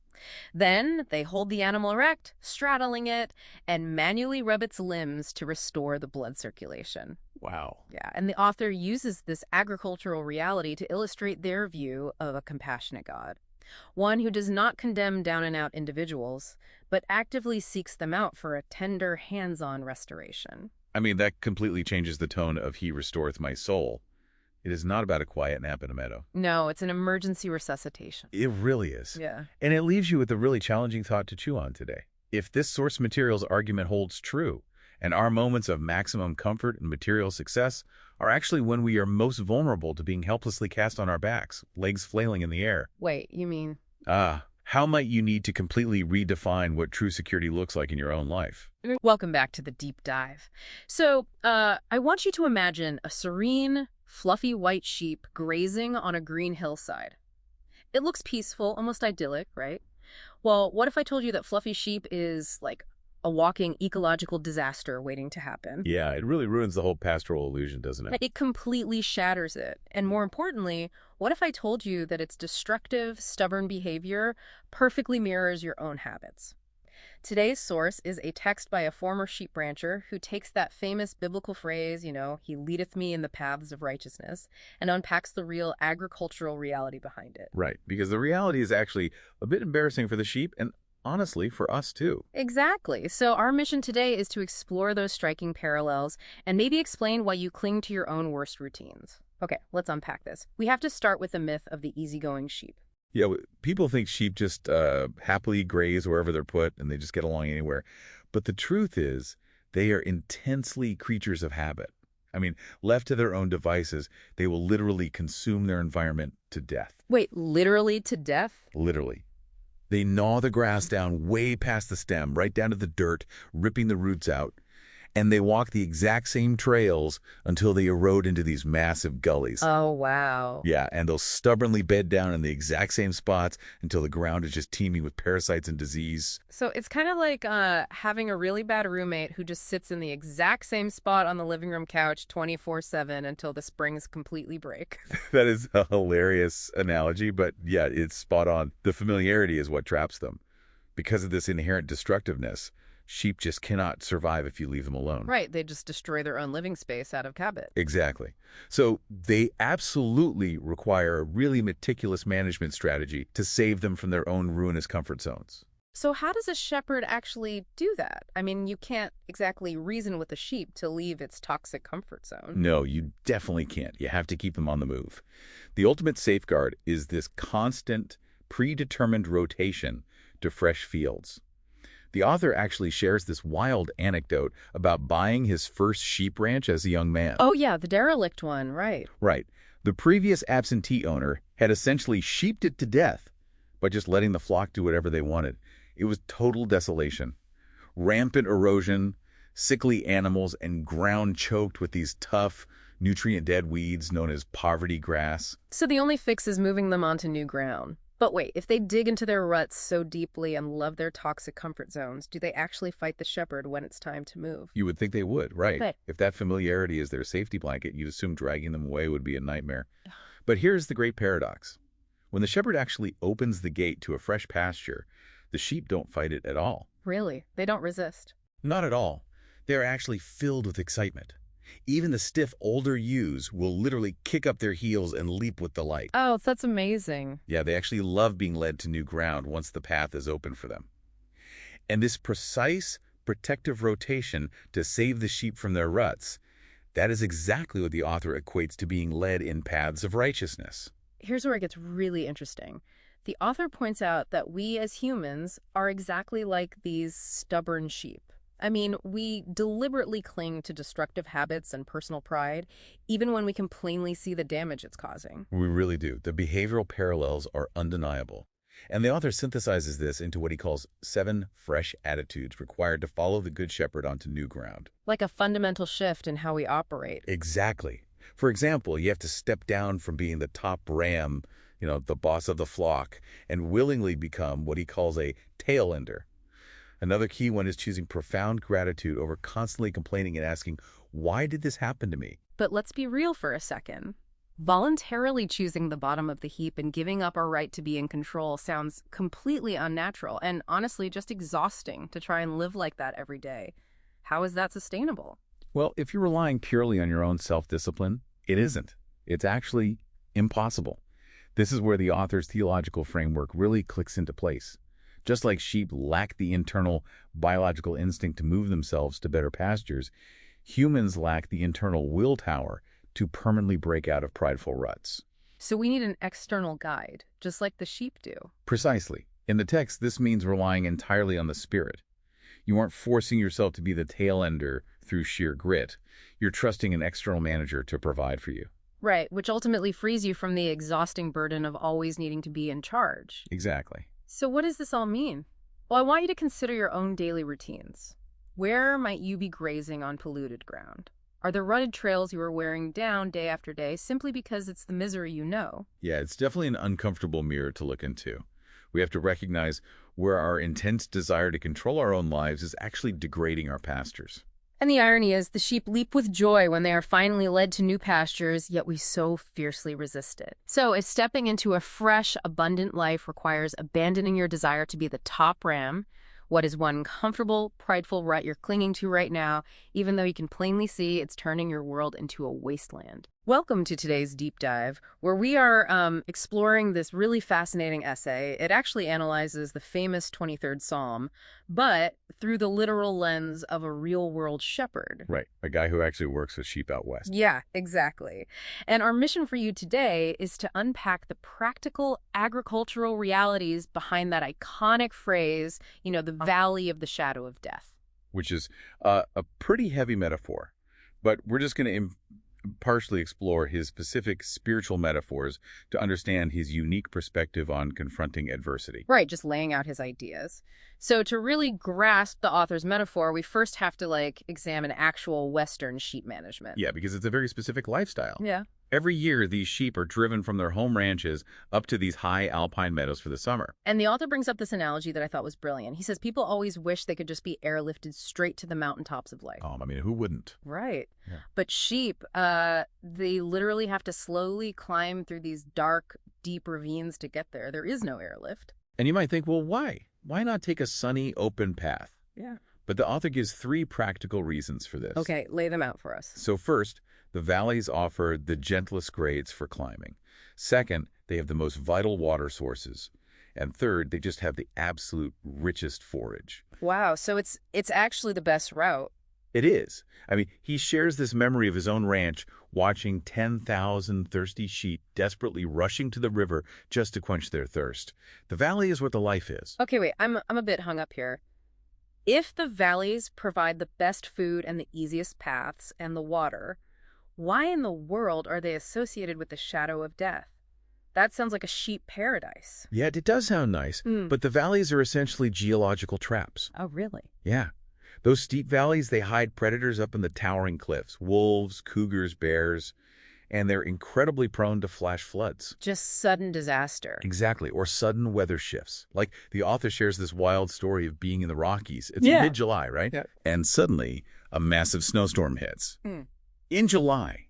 Then they hold the animal erect, straddling it, and manually rub its limbs to restore the blood circulation. Wow. Yeah, and the author uses this agricultural reality to illustrate their view of a compassionate God. One who does not condemn down-and-out individuals, but actively seeks them out for a tender, hands-on restoration. I mean, that completely changes the tone of He Restoreth My Soul. It is not about a quiet nap in a meadow. No, it's an emergency resuscitation. It really is. Yeah. And it leaves you with a really challenging thought to chew on today. If this source material's argument holds true, and our moments of maximum comfort and material success are actually when we are most vulnerable to being helplessly cast on our backs, legs flailing in the air. Wait, you mean? How might you need to completely redefine what true security looks like in your own life? Welcome back to the deep dive. So, I want you to imagine a serene, fluffy white sheep grazing on a green hillside. It looks peaceful, almost idyllic, right? Well, what if I told you that fluffy sheep is like a walking ecological disaster waiting to happen? Yeah, it really ruins the whole pastoral illusion, doesn't it? It completely shatters it. And more importantly, what if I told you that its destructive, stubborn behavior perfectly mirrors your own habits? Today's source is a text by a former sheep rancher who takes that famous biblical phrase, he leadeth me in the paths of righteousness, and unpacks the real agricultural reality behind it. Right, because the reality is actually a bit embarrassing for the sheep and honestly, for us too. Exactly. So our mission today is to explore those striking parallels and maybe explain why you cling to your own worst routines. Okay, let's unpack this. We have to start with the myth of the easygoing sheep. Yeah, people think sheep just happily graze wherever they're put and they just get along anywhere. But the truth is they are intensely creatures of habit. I mean, left to their own devices, they will literally consume their environment to death. Wait, literally to death? Literally. They gnaw the grass down way past the stem, right down to the dirt, ripping the roots out. And they walk the exact same trails until they erode into these massive gullies. Oh, wow. Yeah, and they'll stubbornly bed down in the exact same spots until the ground is just teeming with parasites and disease. So it's kind of like having a really bad roommate who just sits in the exact same spot on the living room couch 24/7 until the springs completely break. That is a hilarious analogy, but yeah, it's spot on. The familiarity is what traps them. Because of this inherent destructiveness, sheep just cannot survive if you leave them alone. Right, they just destroy their own living space out of habit. Exactly. So they absolutely require a really meticulous management strategy to save them from their own ruinous comfort zones. So how does a shepherd actually do that? I mean, you can't exactly reason with a sheep to leave its toxic comfort zone. No, you definitely can't. You have to keep them on the move. The ultimate safeguard is this constant, predetermined rotation to fresh fields. The author actually shares this wild anecdote about buying his first sheep ranch as a young man. Oh, yeah, the derelict one, right. Right. The previous absentee owner had essentially sheeped it to death by just letting the flock do whatever they wanted. It was total desolation. Rampant erosion, sickly animals, and ground choked with these tough, nutrient-dead weeds known as poverty grass. So the only fix is moving them onto new ground. But wait, if they dig into their ruts so deeply and love their toxic comfort zones, do they actually fight the shepherd when it's time to move? You would think they would, right? Right. If that familiarity is their safety blanket, you'd assume dragging them away would be a nightmare. But here's the great paradox. When the shepherd actually opens the gate to a fresh pasture, the sheep don't fight it at all. Really? They don't resist? Not at all. They are actually filled with excitement. Even the stiff older ewes will literally kick up their heels and leap with delight. Oh, that's amazing. Yeah, they actually love being led to new ground once the path is open for them. And this precise protective rotation to save the sheep from their ruts, that is exactly what the author equates to being led in paths of righteousness. Here's where it gets really interesting. The author points out that we as humans are exactly like these stubborn sheep. I mean, we deliberately cling to destructive habits and personal pride, even when we can plainly see the damage it's causing. We really do. The behavioral parallels are undeniable. And the author synthesizes this into what he calls 7 fresh attitudes required to follow the Good Shepherd onto new ground. Like a fundamental shift in how we operate. Exactly. For example, you have to step down from being the top ram, the boss of the flock, and willingly become what he calls a tail ender. Another key one is choosing profound gratitude over constantly complaining and asking, why did this happen to me? But let's be real for a second. Voluntarily choosing the bottom of the heap and giving up our right to be in control sounds completely unnatural and honestly just exhausting to try and live like that every day. How is that sustainable? Well, if you're relying purely on your own self-discipline, it isn't. It's actually impossible. This is where the author's theological framework really clicks into place. Just like sheep lack the internal biological instinct to move themselves to better pastures, humans lack the internal willpower to permanently break out of prideful ruts. So we need an external guide, just like the sheep do. Precisely. In the text, this means relying entirely on the Spirit. You aren't forcing yourself to be the tail ender through sheer grit. You're trusting an external manager to provide for you. Right, which ultimately frees you from the exhausting burden of always needing to be in charge. Exactly. So what does this all mean? Well, I want you to consider your own daily routines. Where might you be grazing on polluted ground? Are there rutted trails you are wearing down day after day simply because it's the misery you know? Yeah, it's definitely an uncomfortable mirror to look into. We have to recognize where our intense desire to control our own lives is actually degrading our pastures. And the irony is the sheep leap with joy when they are finally led to new pastures, yet we so fiercely resist it. So if stepping into a fresh, abundant life requires abandoning your desire to be the top ram, what is one comfortable, prideful rut you're clinging to right now, even though you can plainly see it's turning your world into a wasteland? Welcome to today's deep dive, where we are exploring this really fascinating essay. It actually analyzes the famous 23rd Psalm, but through the literal lens of a real-world shepherd. Right, a guy who actually works with sheep out west. Yeah, exactly. And our mission for you today is to unpack the practical agricultural realities behind that iconic phrase, the valley of the shadow of death. Which is a pretty heavy metaphor, but we're just going to partially explore his specific spiritual metaphors to understand his unique perspective on confronting adversity. Right, just laying out his ideas. So to really grasp the author's metaphor, we first have to examine actual Western sheep management. Yeah, because it's a very specific lifestyle. Yeah. Every year, these sheep are driven from their home ranches up to these high alpine meadows for the summer. And the author brings up this analogy that I thought was brilliant. He says people always wish they could just be airlifted straight to the mountaintops of life. Who wouldn't? Right. Yeah. But sheep, they literally have to slowly climb through these dark, deep ravines to get there. There is no airlift. And you might think, well, why? Why not take a sunny, open path? Yeah. But the author gives 3 practical reasons for this. Okay, lay them out for us. So first, the valleys offer the gentlest grades for climbing. Second, they have the most vital water sources. And third, they just have the absolute richest forage. Wow, so it's actually the best route. It is. He shares this memory of his own ranch, watching 10,000 thirsty sheep desperately rushing to the river just to quench their thirst. The valley is where the life is. Okay, wait, I'm a bit hung up here. If the valleys provide the best food and the easiest paths and the water, why in the world are they associated with the shadow of death? That sounds like a sheep paradise. Yeah, it does sound nice, but the valleys are essentially geological traps. Oh, really? Yeah. Those steep valleys, they hide predators up in the towering cliffs, wolves, cougars, bears, and they're incredibly prone to flash floods. Just sudden disaster. Exactly, or sudden weather shifts. Like the author shares this wild story of being in the Rockies. It's mid-July, right? Yeah. And suddenly, a massive snowstorm hits. In July,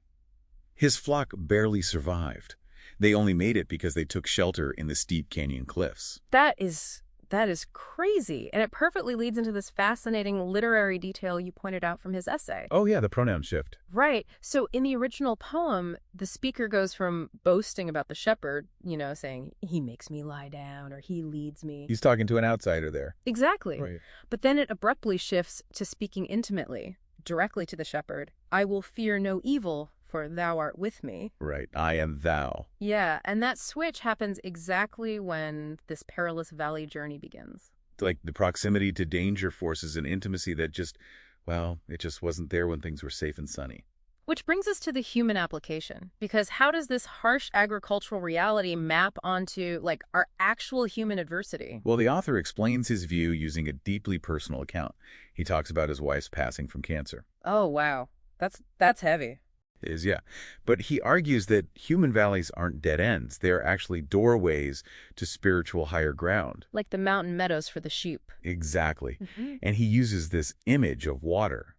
his flock barely survived. They only made it because they took shelter in the steep canyon cliffs. That's That is crazy. And it perfectly leads into this fascinating literary detail you pointed out from his essay. Oh, yeah, the pronoun shift. Right. So in the original poem, the speaker goes from boasting about the shepherd, saying, he makes me lie down or he leads me. He's talking to an outsider there. Exactly. Right. But then it abruptly shifts to speaking intimately, directly to the shepherd. I will fear no evil, for thou art with me. Right. I am thou. Yeah, and that switch happens exactly when this perilous valley journey begins. Like the proximity to danger forces an intimacy that it just wasn't there when things were safe and sunny. Which brings us to the human application, because how does this harsh agricultural reality map onto, our actual human adversity? Well, the author explains his view using a deeply personal account. He talks about his wife's passing from cancer. Oh, wow. That's heavy. Yeah. But he argues that human valleys aren't dead ends. They're actually doorways to spiritual higher ground. Like the mountain meadows for the sheep. Exactly. Mm-hmm. And he uses this image of water.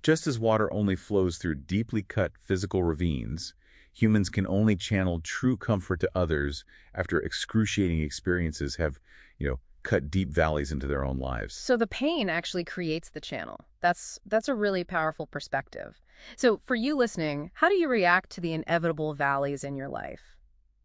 Just as water only flows through deeply cut physical ravines, humans can only channel true comfort to others after excruciating experiences have, cut deep valleys into their own lives. So the pain actually creates the channel. That's a really powerful perspective. So for you listening, how do you react to the inevitable valleys in your life?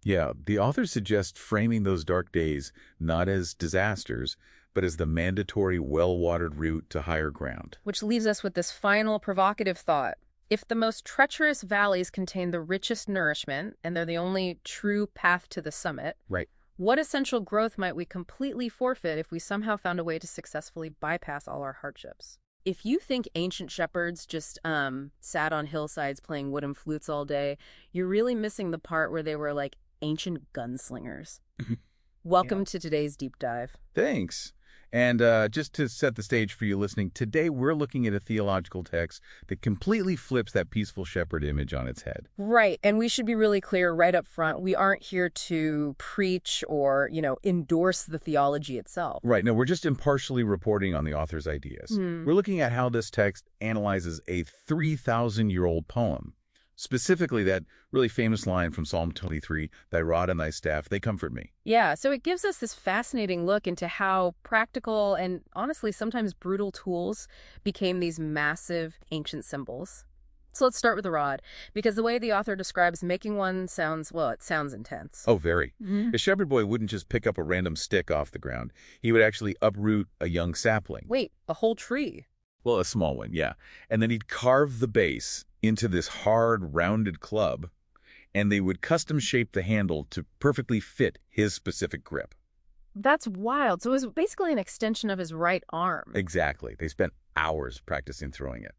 Yeah, the author suggests framing those dark days not as disasters, but as the mandatory well-watered route to higher ground. Which leaves us with this final provocative thought. If the most treacherous valleys contain the richest nourishment, and they're the only true path to the summit, right, what essential growth might we completely forfeit if we somehow found a way to successfully bypass all our hardships? If you think ancient shepherds just sat on hillsides playing wooden flutes all day, you're really missing the part where they were like ancient gunslingers. Welcome to today's deep dive. Thanks. And just to set the stage for you listening, today we're looking at a theological text that completely flips that peaceful shepherd image on its head. Right. And we should be really clear right up front. We aren't here to preach or, endorse the theology itself. Right. No, we're just impartially reporting on the author's ideas. We're looking at how this text analyzes a 3,000-year-old poem. Specifically, that really famous line from Psalm 23, thy rod and thy staff, they comfort me. Yeah, so it gives us this fascinating look into how practical and honestly sometimes brutal tools became these massive ancient symbols. So let's start with the rod, because the way the author describes making one sounds intense. Oh, very. Mm-hmm. A shepherd boy wouldn't just pick up a random stick off the ground. He would actually uproot a young sapling. Wait, a whole tree? Well, a small one, yeah. And then he'd carve the base into this hard, rounded club, and they would custom shape the handle to perfectly fit his specific grip. That's wild. So it was basically an extension of his right arm. Exactly. They spent hours practicing throwing it,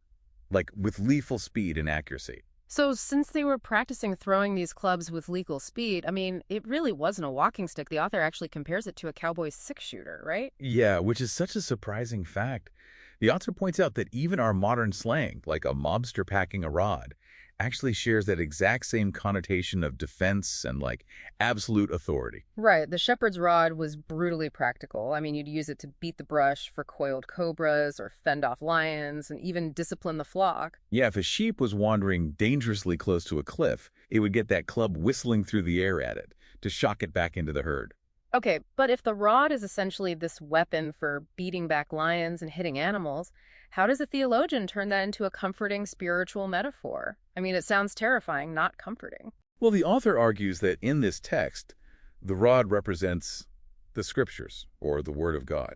like with lethal speed and accuracy. So since they were practicing throwing these clubs with lethal speed, it really wasn't a walking stick. The author actually compares it to a cowboy's six-shooter, right? Yeah, which is such a surprising fact. The author points out that even our modern slang, like a mobster packing a rod, actually shares that exact same connotation of defense and, absolute authority. Right. The shepherd's rod was brutally practical. You'd use it to beat the brush for coiled cobras or fend off lions and even discipline the flock. Yeah, if a sheep was wandering dangerously close to a cliff, it would get that club whistling through the air at it to shock it back into the herd. Okay, but if the rod is essentially this weapon for beating back lions and hitting animals, how does a theologian turn that into a comforting spiritual metaphor? It sounds terrifying, not comforting. Well, the author argues that in this text, the rod represents the scriptures, or the word of God,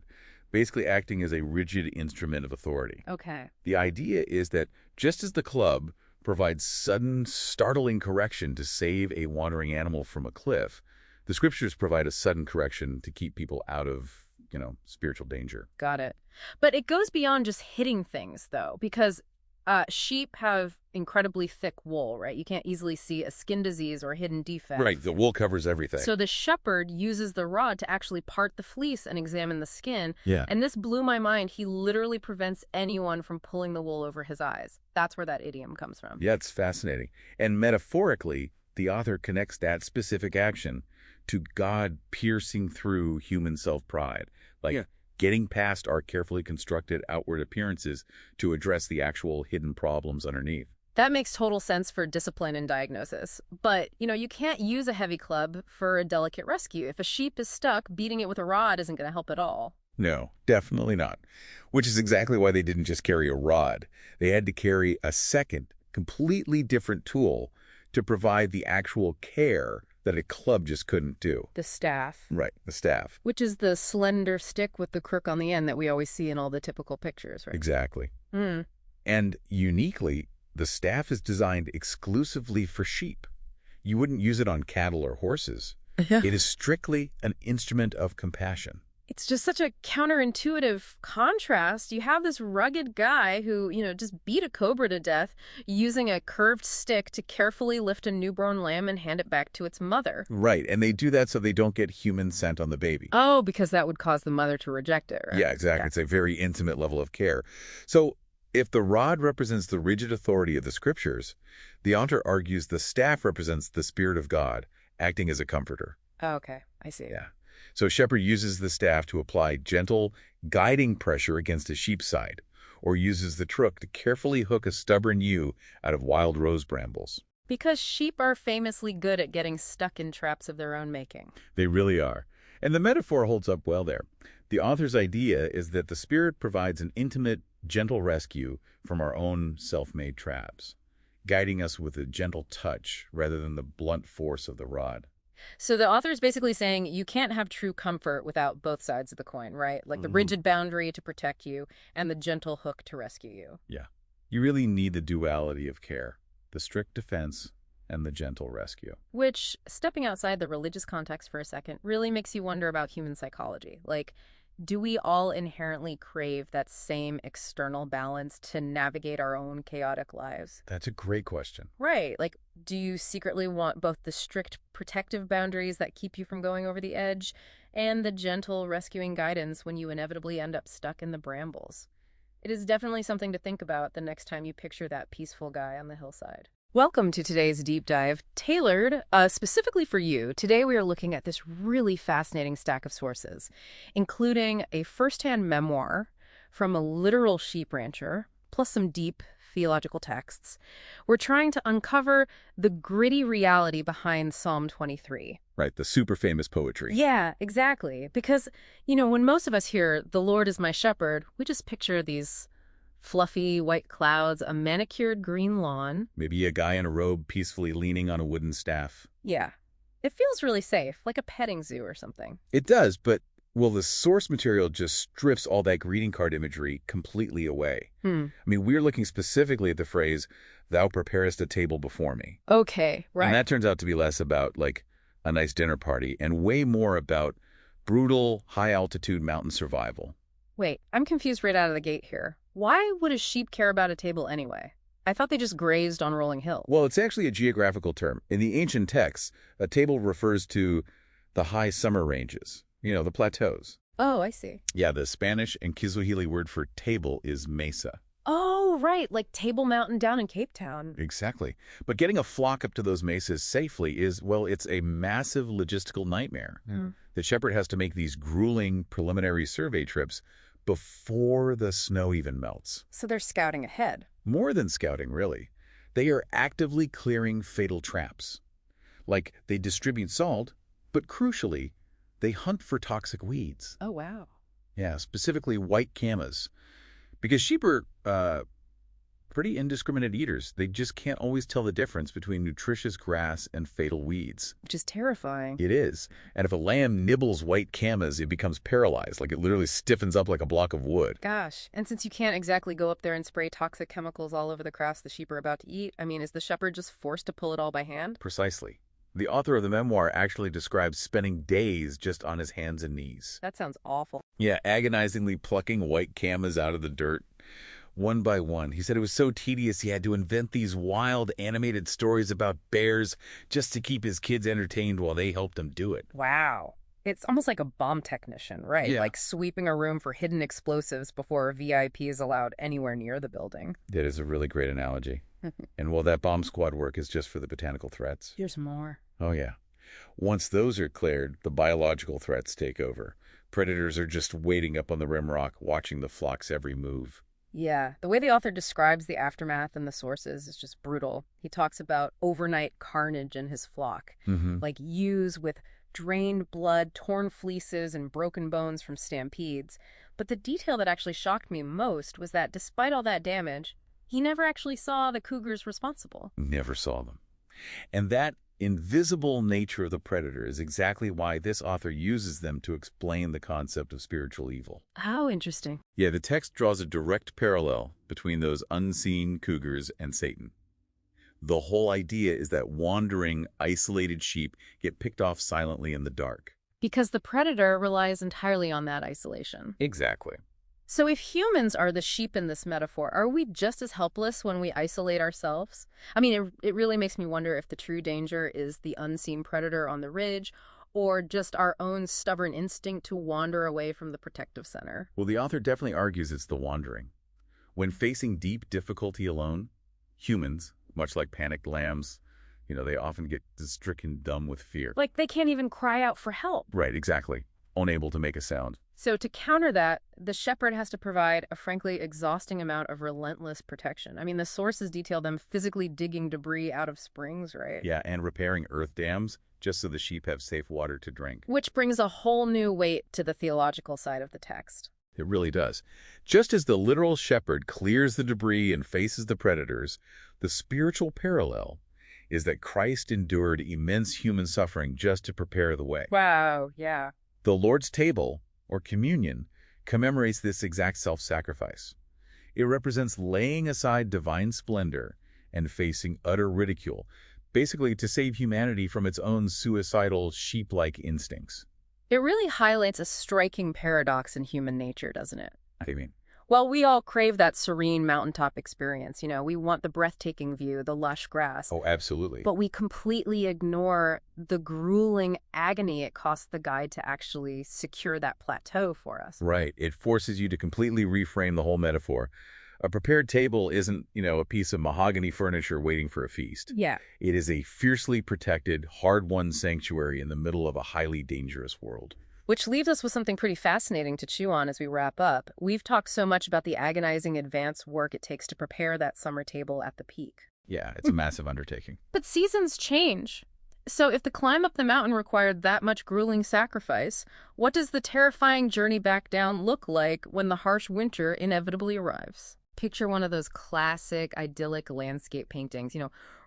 basically acting as a rigid instrument of authority. Okay. The idea is that just as the club provides sudden, startling correction to save a wandering animal from a cliff, the scriptures provide a sudden correction to keep people out of, spiritual danger. Got it. But it goes beyond just hitting things, though, because sheep have incredibly thick wool, right? You can't easily see a skin disease or a hidden defect. Right, the wool covers everything. So the shepherd uses the rod to actually part the fleece and examine the skin. Yeah. And this blew my mind. He literally prevents anyone from pulling the wool over his eyes. That's where that idiom comes from. Yeah, it's fascinating. And metaphorically, the author connects that specific action to God piercing through human self-pride, getting past our carefully constructed outward appearances to address the actual hidden problems underneath. That makes total sense for discipline and diagnosis. But, you can't use a heavy club for a delicate rescue. If a sheep is stuck, beating it with a rod isn't going to help at all. No, definitely not. Which is exactly why they didn't just carry a rod. They had to carry a second, completely different tool to provide the actual care that a club just couldn't do. The staff. Right, the staff. Which is the slender stick with the crook on the end that we always see in all the typical pictures, right? Exactly. Mm. And uniquely, the staff is designed exclusively for sheep. You wouldn't use it on cattle or horses. Yeah. It is strictly an instrument of compassion. It's just such a counterintuitive contrast. You have this rugged guy who, just beat a cobra to death using a curved stick to carefully lift a newborn lamb and hand it back to its mother. Right, and they do that so they don't get human scent on the baby. Oh, because that would cause the mother to reject it, right? Yeah, exactly. Yeah. It's a very intimate level of care. So if the rod represents the rigid authority of the scriptures, the author argues the staff represents the Spirit of God, acting as a comforter. Oh, okay, I see. Yeah. So a shepherd uses the staff to apply gentle, guiding pressure against a sheep's side, or uses the crook to carefully hook a stubborn ewe out of wild rose brambles. Because sheep are famously good at getting stuck in traps of their own making. They really are. And the metaphor holds up well there. The author's idea is that the Spirit provides an intimate, gentle rescue from our own self-made traps, guiding us with a gentle touch rather than the blunt force of the rod. So the author is basically saying you can't have true comfort without both sides of the coin, right? Like the rigid boundary to protect you and the gentle hook to rescue you. Yeah. You really need the duality of care, the strict defense and the gentle rescue. Which, stepping outside the religious context for a second, really makes you wonder about human psychology. Like, do we all inherently crave that same external balance to navigate our own chaotic lives? That's a great question. Right. Like, do you secretly want both the strict protective boundaries that keep you from going over the edge and the gentle rescuing guidance when you inevitably end up stuck in the brambles? It is definitely something to think about the next time you picture that peaceful guy on the hillside. Welcome to today's deep dive, tailored specifically for you. Today we are looking at this really fascinating stack of sources, including a first-hand memoir from a literal sheep rancher, plus some deep theological texts. We're trying to uncover the gritty reality behind Psalm 23. Right, the super famous poetry. Yeah, exactly. Because, when most of us hear, "The Lord is my shepherd," we just picture these fluffy white clouds, a manicured green lawn. Maybe a guy in a robe peacefully leaning on a wooden staff. Yeah. It feels really safe, like a petting zoo or something. It does, but, well, the source material just strips all that greeting card imagery completely away. I mean, we're looking specifically at the phrase, "Thou preparest a table before me." Okay, right. And that turns out to be less about, like, a nice dinner party and way more about brutal, high-altitude mountain survival. Wait, I'm confused right out of the gate here. Why would a sheep care about a table anyway? I thought they just grazed on rolling hills. Well, it's actually a geographical term. In the ancient texts, a table refers to the high summer ranges, the plateaus. Oh, I see. Yeah, the Spanish and Kiswahili word for table is mesa. Oh, right, like Table Mountain down in Cape Town. Exactly. But getting a flock up to those mesas safely is, well, it's a massive logistical nightmare. The shepherd has to make these grueling preliminary survey trips before the snow even melts. So they're scouting ahead. More than scouting, really. They are actively clearing fatal traps. Like, they distribute salt, but crucially, they hunt for toxic weeds. Oh, wow. Yeah, specifically white camas. Because sheep are pretty indiscriminate eaters. They just can't always tell the difference between nutritious grass and fatal weeds. Which is terrifying. It is. And if a lamb nibbles white camas, it becomes paralyzed. Like, it literally stiffens up like a block of wood. Gosh. And since you can't exactly go up there and spray toxic chemicals all over the grass the sheep are about to eat, is the shepherd just forced to pull it all by hand? Precisely. The author of the memoir actually describes spending days just on his hands and knees. That sounds awful. Yeah, agonizingly plucking white camas out of the dirt, one by one. He said it was so tedious he had to invent these wild animated stories about bears just to keep his kids entertained while they helped him do it. Wow. It's almost like a bomb technician, right? Yeah. Like sweeping a room for hidden explosives before a VIP is allowed anywhere near the building. That is a really great analogy. And well, that bomb squad work is just for the botanical threats. Here's more. Oh, yeah. Once those are cleared, the biological threats take over. Predators are just waiting up on the rimrock, watching the flock's every move. Yeah, the way the author describes the aftermath and the sources is just brutal. He talks about overnight carnage in his flock, Hmm. like ewes with drained blood, torn fleeces, and broken bones from stampedes. But the detail that actually shocked me most was that despite all that damage, he never actually saw the cougars responsible. Never saw them. And that invisible nature of the predator is exactly why this author uses them to explain the concept of spiritual evil. How interesting. Yeah, the text draws a direct parallel between those unseen cougars and Satan. The whole idea is that wandering, isolated sheep get picked off silently in the dark. Because the predator relies entirely on that isolation. Exactly. So if humans are the sheep in this metaphor, are we just as helpless when we isolate ourselves? I mean, it really makes me wonder if the true danger is the unseen predator on the ridge or just our own stubborn instinct to wander away from the protective center. Well, the author definitely argues it's the wandering. When facing deep difficulty alone, humans, much like panicked lambs, they often get stricken dumb with fear. Like they can't even cry out for help. Right, exactly. Unable to make a sound. So to counter that, the shepherd has to provide a frankly exhausting amount of relentless protection. I mean, the sources detail them physically digging debris out of springs, right? Yeah, and repairing earth dams just so the sheep have safe water to drink. Which brings a whole new weight to the theological side of the text. It really does. Just as the literal shepherd clears the debris and faces the predators, the spiritual parallel is that Christ endured immense human suffering just to prepare the way. Wow, yeah. The Lord's table, or communion, commemorates this exact self-sacrifice. It represents laying aside divine splendor and facing utter ridicule, basically to save humanity from its own suicidal, sheep-like instincts. It really highlights a striking paradox in human nature, doesn't it? I mean, Well, we all crave that serene mountaintop experience. We want the breathtaking view, the lush grass. oh, absolutely. But we completely ignore the grueling agony it costs the guide to actually secure that plateau for us. Right. It forces you to completely reframe the whole metaphor. A prepared table isn't, a piece of mahogany furniture waiting for a feast. Yeah. It is a fiercely protected, hard-won sanctuary in the middle of a highly dangerous world. Which leaves us with something pretty fascinating to chew on as we wrap up. We've talked so much about the agonizing advanced work it takes to prepare that summer table at the peak. Yeah, it's a massive undertaking. But seasons change. So if the climb up the mountain required that much grueling sacrifice, what does the terrifying journey back down look like when the harsh winter inevitably arrives? Picture one of those classic, idyllic landscape paintings,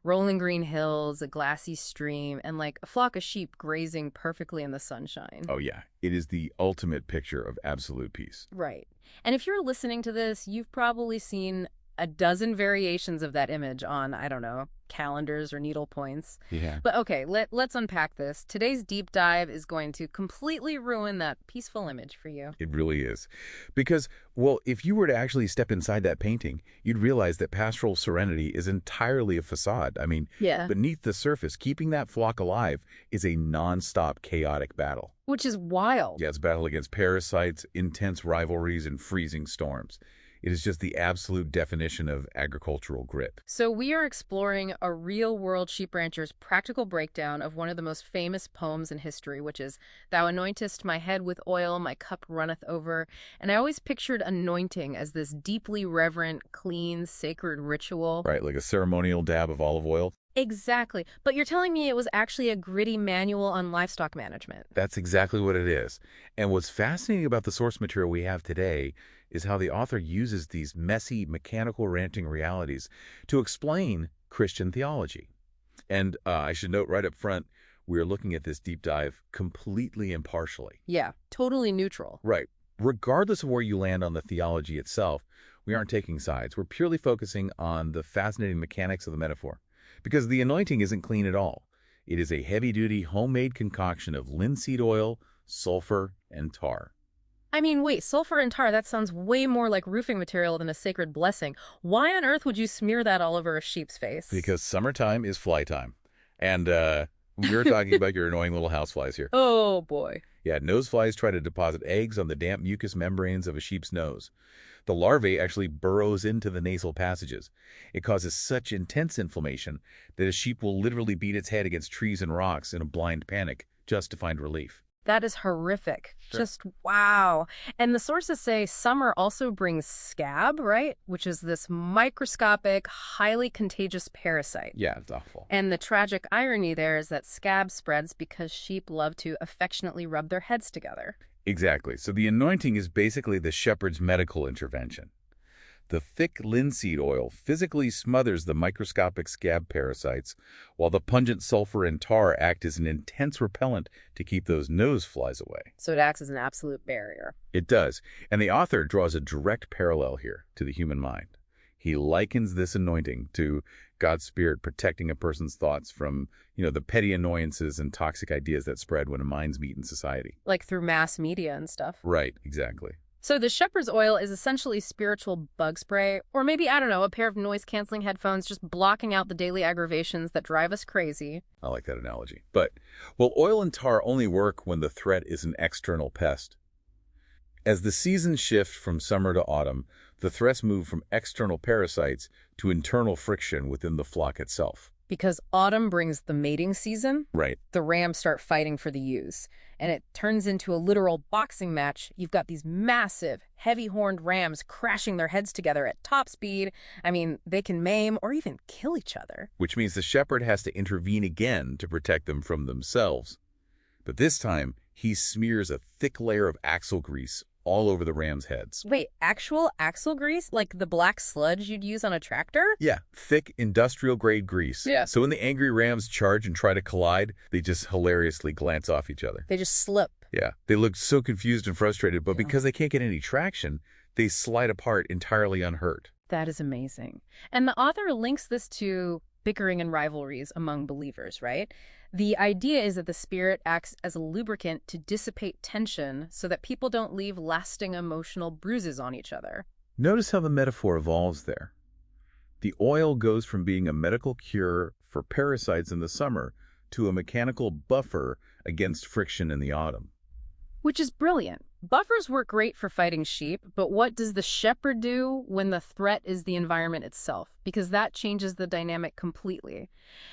rolling green hills, a glassy stream, and like a flock of sheep grazing perfectly in the sunshine. Oh, yeah. It is the ultimate picture of absolute peace. Right. And if you're listening to this, you've probably seen a dozen variations of that image on, I don't know, calendars or needle points. Yeah. But okay, let's unpack this. Today's deep dive is going to completely ruin that peaceful image for you. It really is. Because, well, if you were to actually step inside that painting, you'd realize that pastoral serenity is entirely a facade. I mean, Yeah. beneath the surface, keeping that flock alive is a nonstop chaotic battle. Which is wild. Yeah, it's a battle against parasites, intense rivalries, and freezing storms. It is just the absolute definition of agricultural grit. So we are exploring a real-world sheep rancher's practical breakdown of one of the most famous poems in history, which is, "Thou anointest my head with oil, my cup runneth over." And I always pictured anointing as this deeply reverent, clean, sacred ritual. Right, like a ceremonial dab of olive oil. Exactly. But you're telling me it was actually a gritty manual on livestock management. That's exactly what it is. And what's fascinating about the source material we have today is how the author uses these messy, mechanical ranting realities to explain Christian theology. And I should note right up front, we're looking at this deep dive completely impartially. Yeah, totally neutral. Right. Regardless of where you land on the theology itself, we aren't taking sides. We're purely focusing on the fascinating mechanics of the metaphor. Because the anointing isn't clean at all. It is a heavy-duty, homemade concoction of linseed oil, sulfur, and tar. I mean, wait, sulfur and tar, that sounds way more like roofing material than a sacred blessing. Why on earth would you smear that all over a sheep's face? Because summertime is fly time. And we're talking about your annoying little houseflies here. Oh, boy. Yeah, noseflies try to deposit eggs on the damp mucous membranes of a sheep's nose. The larvae actually burrows into the nasal passages. It causes such intense inflammation that a sheep will literally beat its head against trees and rocks in a blind panic just to find relief. That is horrific. Sure. Just wow. And the sources say summer also brings scab, right? Which is this microscopic, highly contagious parasite. Yeah, it's awful. And the tragic irony there is that scab spreads because sheep love to affectionately rub their heads together. Exactly. So the anointing is basically the shepherd's medical intervention. The thick linseed oil physically smothers the microscopic scab parasites, while the pungent sulfur and tar act as an intense repellent to keep those nose flies away. So it acts as an absolute barrier. It does, and the author draws a direct parallel here to the human mind. He likens this anointing to God's Spirit protecting a person's thoughts from, the petty annoyances and toxic ideas that spread when minds meet in society. Like through mass media and stuff. Right, exactly. So the shepherd's oil is essentially spiritual bug spray, or maybe, I don't know, a pair of noise-canceling headphones just blocking out the daily aggravations that drive us crazy. I like that analogy. But, oil and tar only work when the threat is an external pest. As the seasons shift from summer to autumn, the threats move from external parasites to internal friction within the flock itself. Because autumn brings the mating season, Right. the rams start fighting for the ewes, and it turns into a literal boxing match. You've got these massive, heavy-horned rams crashing their heads together at top speed. I mean, they can maim or even kill each other. Which means the shepherd has to intervene again to protect them from themselves. But this time, he smears a thick layer of axle grease all over the rams' heads. Wait, actual axle grease? Like the black sludge you'd use on a tractor? Yeah, thick industrial-grade grease. Yeah. So when the angry rams charge and try to collide, they just hilariously glance off each other. They just slip. Yeah, they look so confused and frustrated, but because they can't get any traction, they slide apart entirely unhurt. That is amazing. And the author links this to bickering and rivalries among believers, right? The idea is that the Spirit acts as a lubricant to dissipate tension so that people don't leave lasting emotional bruises on each other. Notice how the metaphor evolves there. The oil goes from being a medical cure for parasites in the summer to a mechanical buffer against friction in the autumn. Which is brilliant. Buffers work great for fighting sheep, but what does the shepherd do when the threat is the environment itself? Because that changes the dynamic completely.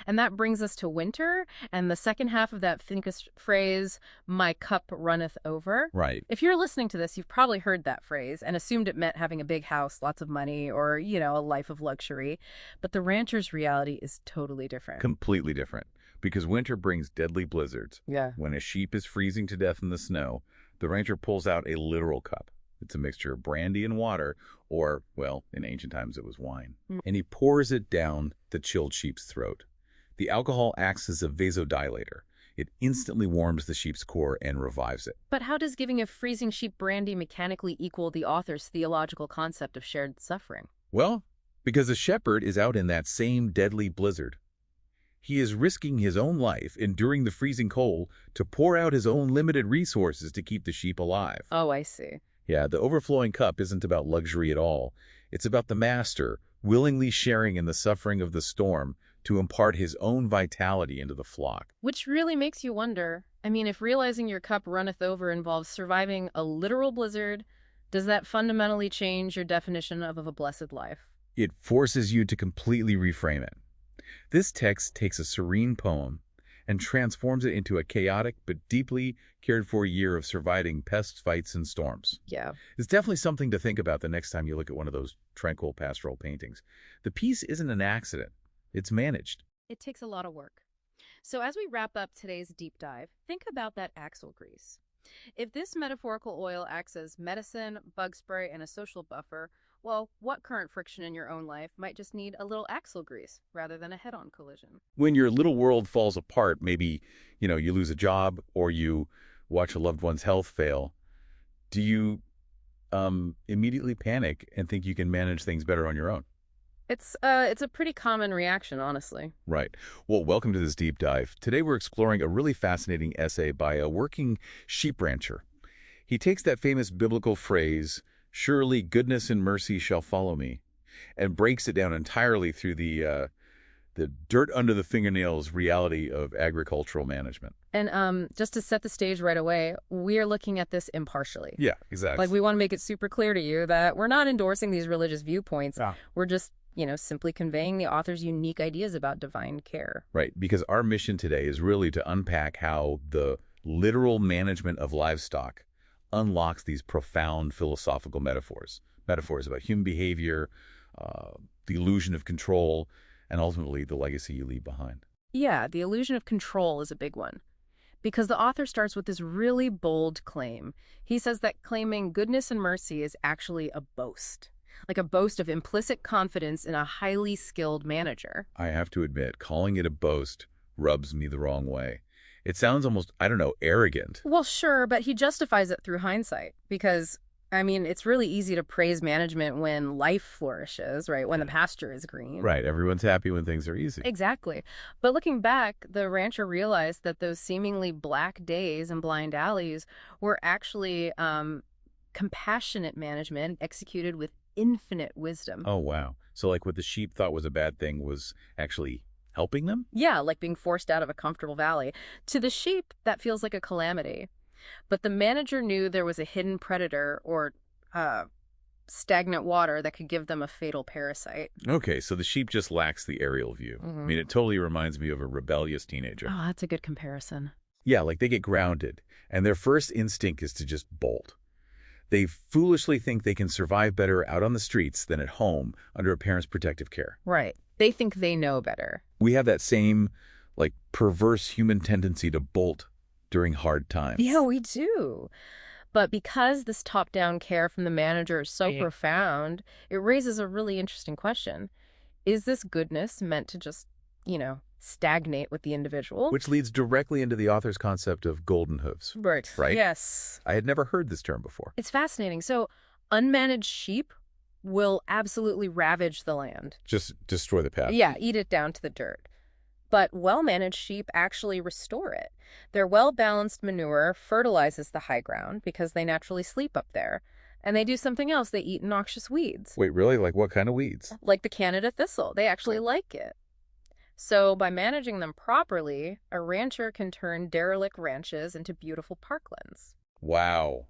And that brings us to winter and the second half of that famous phrase, "my cup runneth over." Right. If you're listening to this, you've probably heard that phrase and assumed it meant having a big house, lots of money, or, a life of luxury. But the rancher's reality is totally different. Completely different. Because winter brings deadly blizzards. Yeah. When a sheep is freezing to death in the snow, the rancher pulls out a literal cup. It's a mixture of brandy and water, or, in ancient times it was wine. And he pours it down the chilled sheep's throat. The alcohol acts as a vasodilator. It instantly warms the sheep's core and revives it. But how does giving a freezing sheep brandy mechanically equal the author's theological concept of shared suffering? Well, because the shepherd is out in that same deadly blizzard. He is risking his own life, enduring the freezing cold, to pour out his own limited resources to keep the sheep alive. Oh, I see. Yeah, the overflowing cup isn't about luxury at all. It's about the master willingly sharing in the suffering of the storm to impart his own vitality into the flock. Which really makes you wonder, if realizing your cup runneth over involves surviving a literal blizzard, does that fundamentally change your definition of a blessed life? It forces you to completely reframe it. This text takes a serene poem and transforms it into a chaotic but deeply cared for year of surviving pests, fights, and storms. Yeah. It's definitely something to think about the next time you look at one of those tranquil pastoral paintings. The piece isn't an accident. It's managed. It takes a lot of work. So as we wrap up today's deep dive, think about that axle grease. If this metaphorical oil acts as medicine, bug spray, and a social buffer, well, what current friction in your own life might just need a little axle grease rather than a head-on collision? When your little world falls apart, maybe, you lose a job or you watch a loved one's health fail, do you immediately panic and think you can manage things better on your own? It's a pretty common reaction, honestly. Right. Well, welcome to this deep dive. Today we're exploring a really fascinating essay by a working sheep rancher. He takes that famous biblical phrase, "Surely goodness and mercy shall follow me," and breaks it down entirely through the dirt under the fingernails reality of agricultural management. And just to set the stage right away, we're looking at this impartially. Yeah, exactly. Like, we want to make it super clear to you that we're not endorsing these religious viewpoints. Yeah. We're just, simply conveying the author's unique ideas about divine care. Right, because our mission today is really to unpack how the literal management of livestock unlocks these profound philosophical metaphors. Metaphors about human behavior, the illusion of control, and ultimately the legacy you leave behind. Yeah, the illusion of control is a big one. Because the author starts with this really bold claim. He says that claiming goodness and mercy is actually a boast, like a boast of implicit confidence in a highly skilled manager. I have to admit, calling it a boast rubs me the wrong way. It sounds almost, I don't know, arrogant. Well, sure, but he justifies it through hindsight because, I mean, it's really easy to praise management when life flourishes, right? When the pasture is green. Right, everyone's happy when things are easy. Exactly. But looking back, the rancher realized that those seemingly black days and blind alleys were actually compassionate management executed with infinite wisdom. Oh, wow. So like what the sheep thought was a bad thing was actually helping them? Yeah, like being forced out of a comfortable valley. To the sheep, that feels like a calamity. But the manager knew there was a hidden predator or stagnant water that could give them a fatal parasite. Okay, so the sheep just lacks the aerial view. I mean, it totally reminds me of a rebellious teenager. Oh, that's a good comparison. Yeah, like they get grounded, and their first instinct is to just bolt. They foolishly think they can survive better out on the streets than at home under a parent's protective care. Right. They think they know better. We have that same, like, perverse human tendency to bolt during hard times. Yeah, we do. But because this top-down care from the manager is so profound, it raises a really interesting question. Is this goodness meant to just, stagnate with the individual? Which leads directly into the author's concept of golden hooves. Right. Right? Yes. I had never heard this term before. It's fascinating. So, unmanaged sheep will absolutely ravage the land. Just destroy the path. Yeah, eat it down to the dirt. But well-managed sheep actually restore it. Their well-balanced manure fertilizes the high ground because they naturally sleep up there. And they do something else. They eat noxious weeds. Wait, really? Like what kind of weeds? Like the Canada thistle. They actually like it. So by managing them properly, a rancher can turn derelict ranches into beautiful parklands. Wow.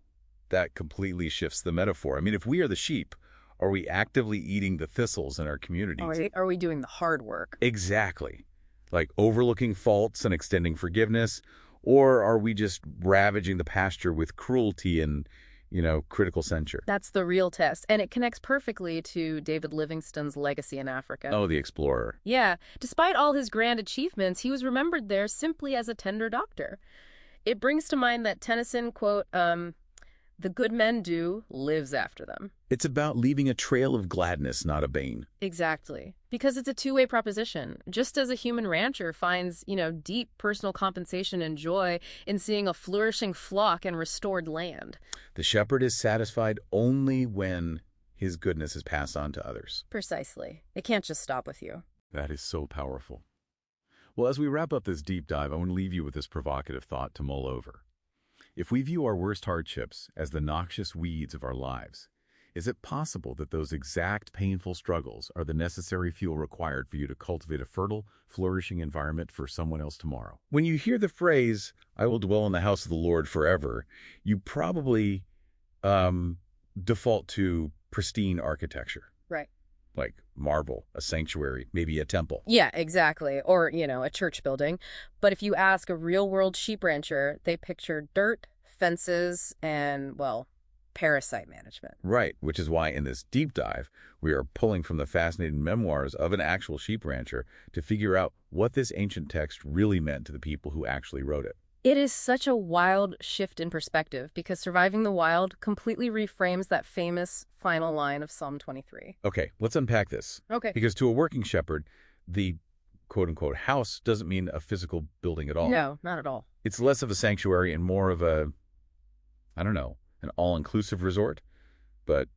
That completely shifts the metaphor. I mean, if we are the sheep, are we actively eating the thistles in our communities? Are we doing the hard work? Exactly. Like overlooking faults and extending forgiveness, or are we just ravaging the pasture with cruelty and, critical censure? That's the real test. And it connects perfectly to David Livingstone's legacy in Africa. Oh, the explorer. Yeah. Despite all his grand achievements, he was remembered there simply as a tender doctor. It brings to mind that Tennyson, quote, "The good men do lives after them." It's about leaving a trail of gladness, not a bane. Exactly. Because it's a two-way proposition. Just as a human rancher finds, deep personal compensation and joy in seeing a flourishing flock and restored land. The shepherd is satisfied only when his goodness is passed on to others. Precisely. It can't just stop with you. That is so powerful. Well, as we wrap up this deep dive, I want to leave you with this provocative thought to mull over. If we view our worst hardships as the noxious weeds of our lives, is it possible that those exact painful struggles are the necessary fuel required for you to cultivate a fertile, flourishing environment for someone else tomorrow? When you hear the phrase, "I will dwell in the house of the Lord forever," you probably default to pristine architecture. Right. Like marble, a sanctuary, maybe a temple. Yeah, exactly. Or, a church building. But if you ask a real-world sheep rancher, they picture dirt, fences, and, parasite management. Right, which is why in this deep dive, we are pulling from the fascinating memoirs of an actual sheep rancher to figure out what this ancient text really meant to the people who actually wrote it. It is such a wild shift in perspective because surviving the wild completely reframes that famous final line of Psalm 23. Okay, let's unpack this. Okay. Because to a working shepherd, the quote-unquote house doesn't mean a physical building at all. No, not at all. It's less of a sanctuary and more of a, an all-inclusive resort, but,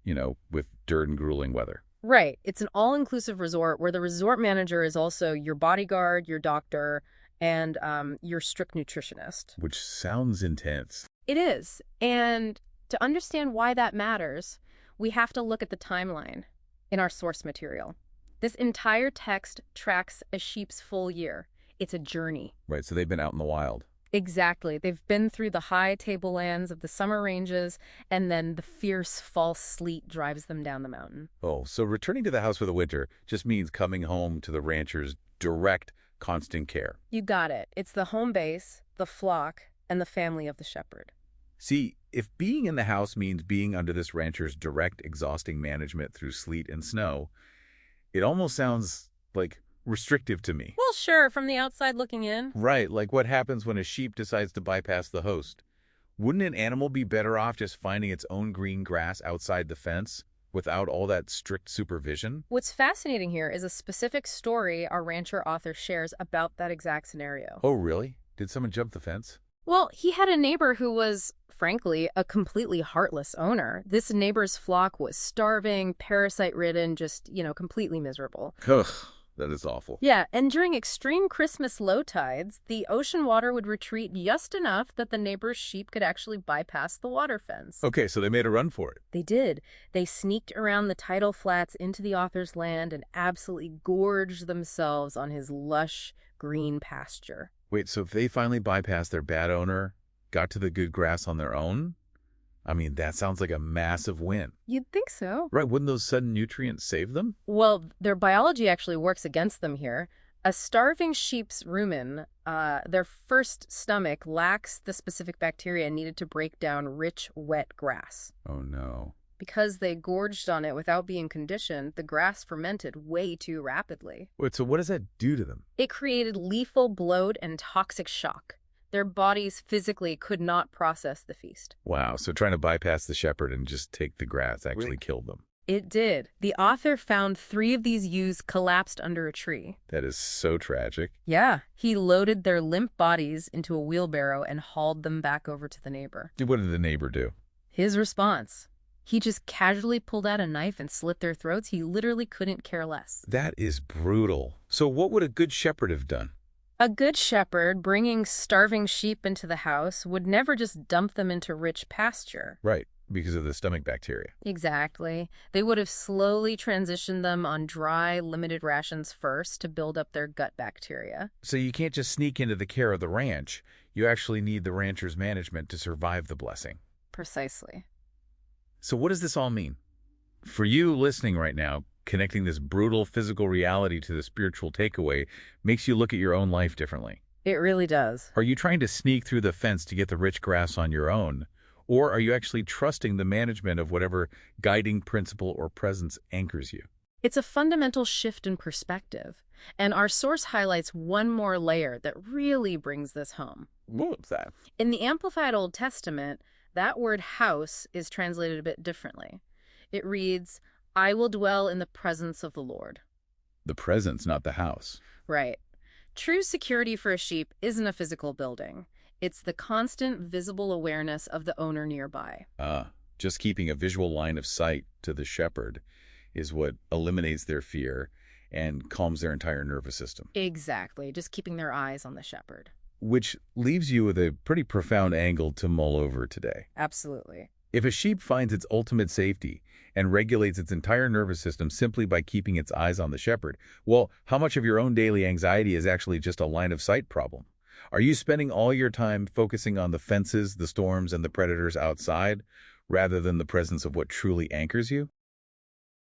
with dirt and grueling weather. Right. It's an all-inclusive resort where the resort manager is also your bodyguard, your doctor, and your strict nutritionist. Which sounds intense. It is. And to understand why that matters, we have to look at the timeline in our source material. This entire text tracks a sheep's full year. It's a journey. Right, so they've been out in the wild. Exactly. They've been through the high tablelands of the summer ranges, and then the fierce fall sleet drives them down the mountain. Oh, so returning to the house for the winter just means coming home to the rancher's direct, constant care. You got it. It's the home base, the flock, and the family of the shepherd. See, if being in the house means being under this rancher's direct, exhausting management through sleet and snow, it almost sounds, like, restrictive to me. Well, sure, from the outside looking in. Right, like what happens when a sheep decides to bypass the host. Wouldn't an animal be better off just finding its own green grass outside the fence without all that strict supervision? What's fascinating here is a specific story our rancher author shares about that exact scenario. Oh, really? Did someone jump the fence? Well, he had a neighbor who was, frankly, a completely heartless owner. This neighbor's flock was starving, parasite-ridden, just, completely miserable. Ugh, that is awful. Yeah, and during extreme Christmas low tides, the ocean water would retreat just enough that the neighbor's sheep could actually bypass the water fence. Okay, so they made a run for it. They did. They sneaked around the tidal flats into the author's land and absolutely gorged themselves on his lush, green pasture. Wait, so if they finally bypassed their bad owner, got to the good grass on their own? I mean, that sounds like a massive win. You'd think so. Right, wouldn't those sudden nutrients save them? Well, their biology actually works against them here. A starving sheep's rumen, their first stomach, lacks the specific bacteria needed to break down rich, wet grass. Oh, no. Because they gorged on it without being conditioned, the grass fermented way too rapidly. Wait, so what does that do to them? It created lethal bloat and toxic shock. Their bodies physically could not process the feast. Wow, so trying to bypass the shepherd and just take the grass actually killed them. It did. The author found 3 of these ewes collapsed under a tree. That is so tragic. Yeah, he loaded their limp bodies into a wheelbarrow and hauled them back over to the neighbor. What did the neighbor do? His response: he just casually pulled out a knife and slit their throats. He literally couldn't care less. That is brutal. So what would a good shepherd have done? A good shepherd bringing starving sheep into the house would never just dump them into rich pasture. Right, because of the stomach bacteria. Exactly. They would have slowly transitioned them on dry, limited rations first to build up their gut bacteria. So you can't just sneak into the care of the ranch. You actually need the rancher's management to survive the blessing. Precisely. So what does this all mean? For you listening right now, connecting this brutal physical reality to the spiritual takeaway makes you look at your own life differently. It really does. Are you trying to sneak through the fence to get the rich grass on your own? Or are you actually trusting the management of whatever guiding principle or presence anchors you? It's a fundamental shift in perspective. And our source highlights one more layer that really brings this home. What's that? In the Amplified Old Testament, that word house is translated a bit differently. It reads, "I will dwell in the presence of the Lord." The presence, not the house. Right. True security for a sheep isn't a physical building. It's the constant visible awareness of the owner nearby. Just keeping a visual line of sight to the shepherd is what eliminates their fear and calms their entire nervous system. Exactly. Just keeping their eyes on the shepherd. Which leaves you with a pretty profound angle to mull over today. Absolutely. If a sheep finds its ultimate safety and regulates its entire nervous system simply by keeping its eyes on the shepherd, well, how much of your own daily anxiety is actually just a line of sight problem? Are you spending all your time focusing on the fences, the storms, and the predators outside, rather than the presence of what truly anchors you?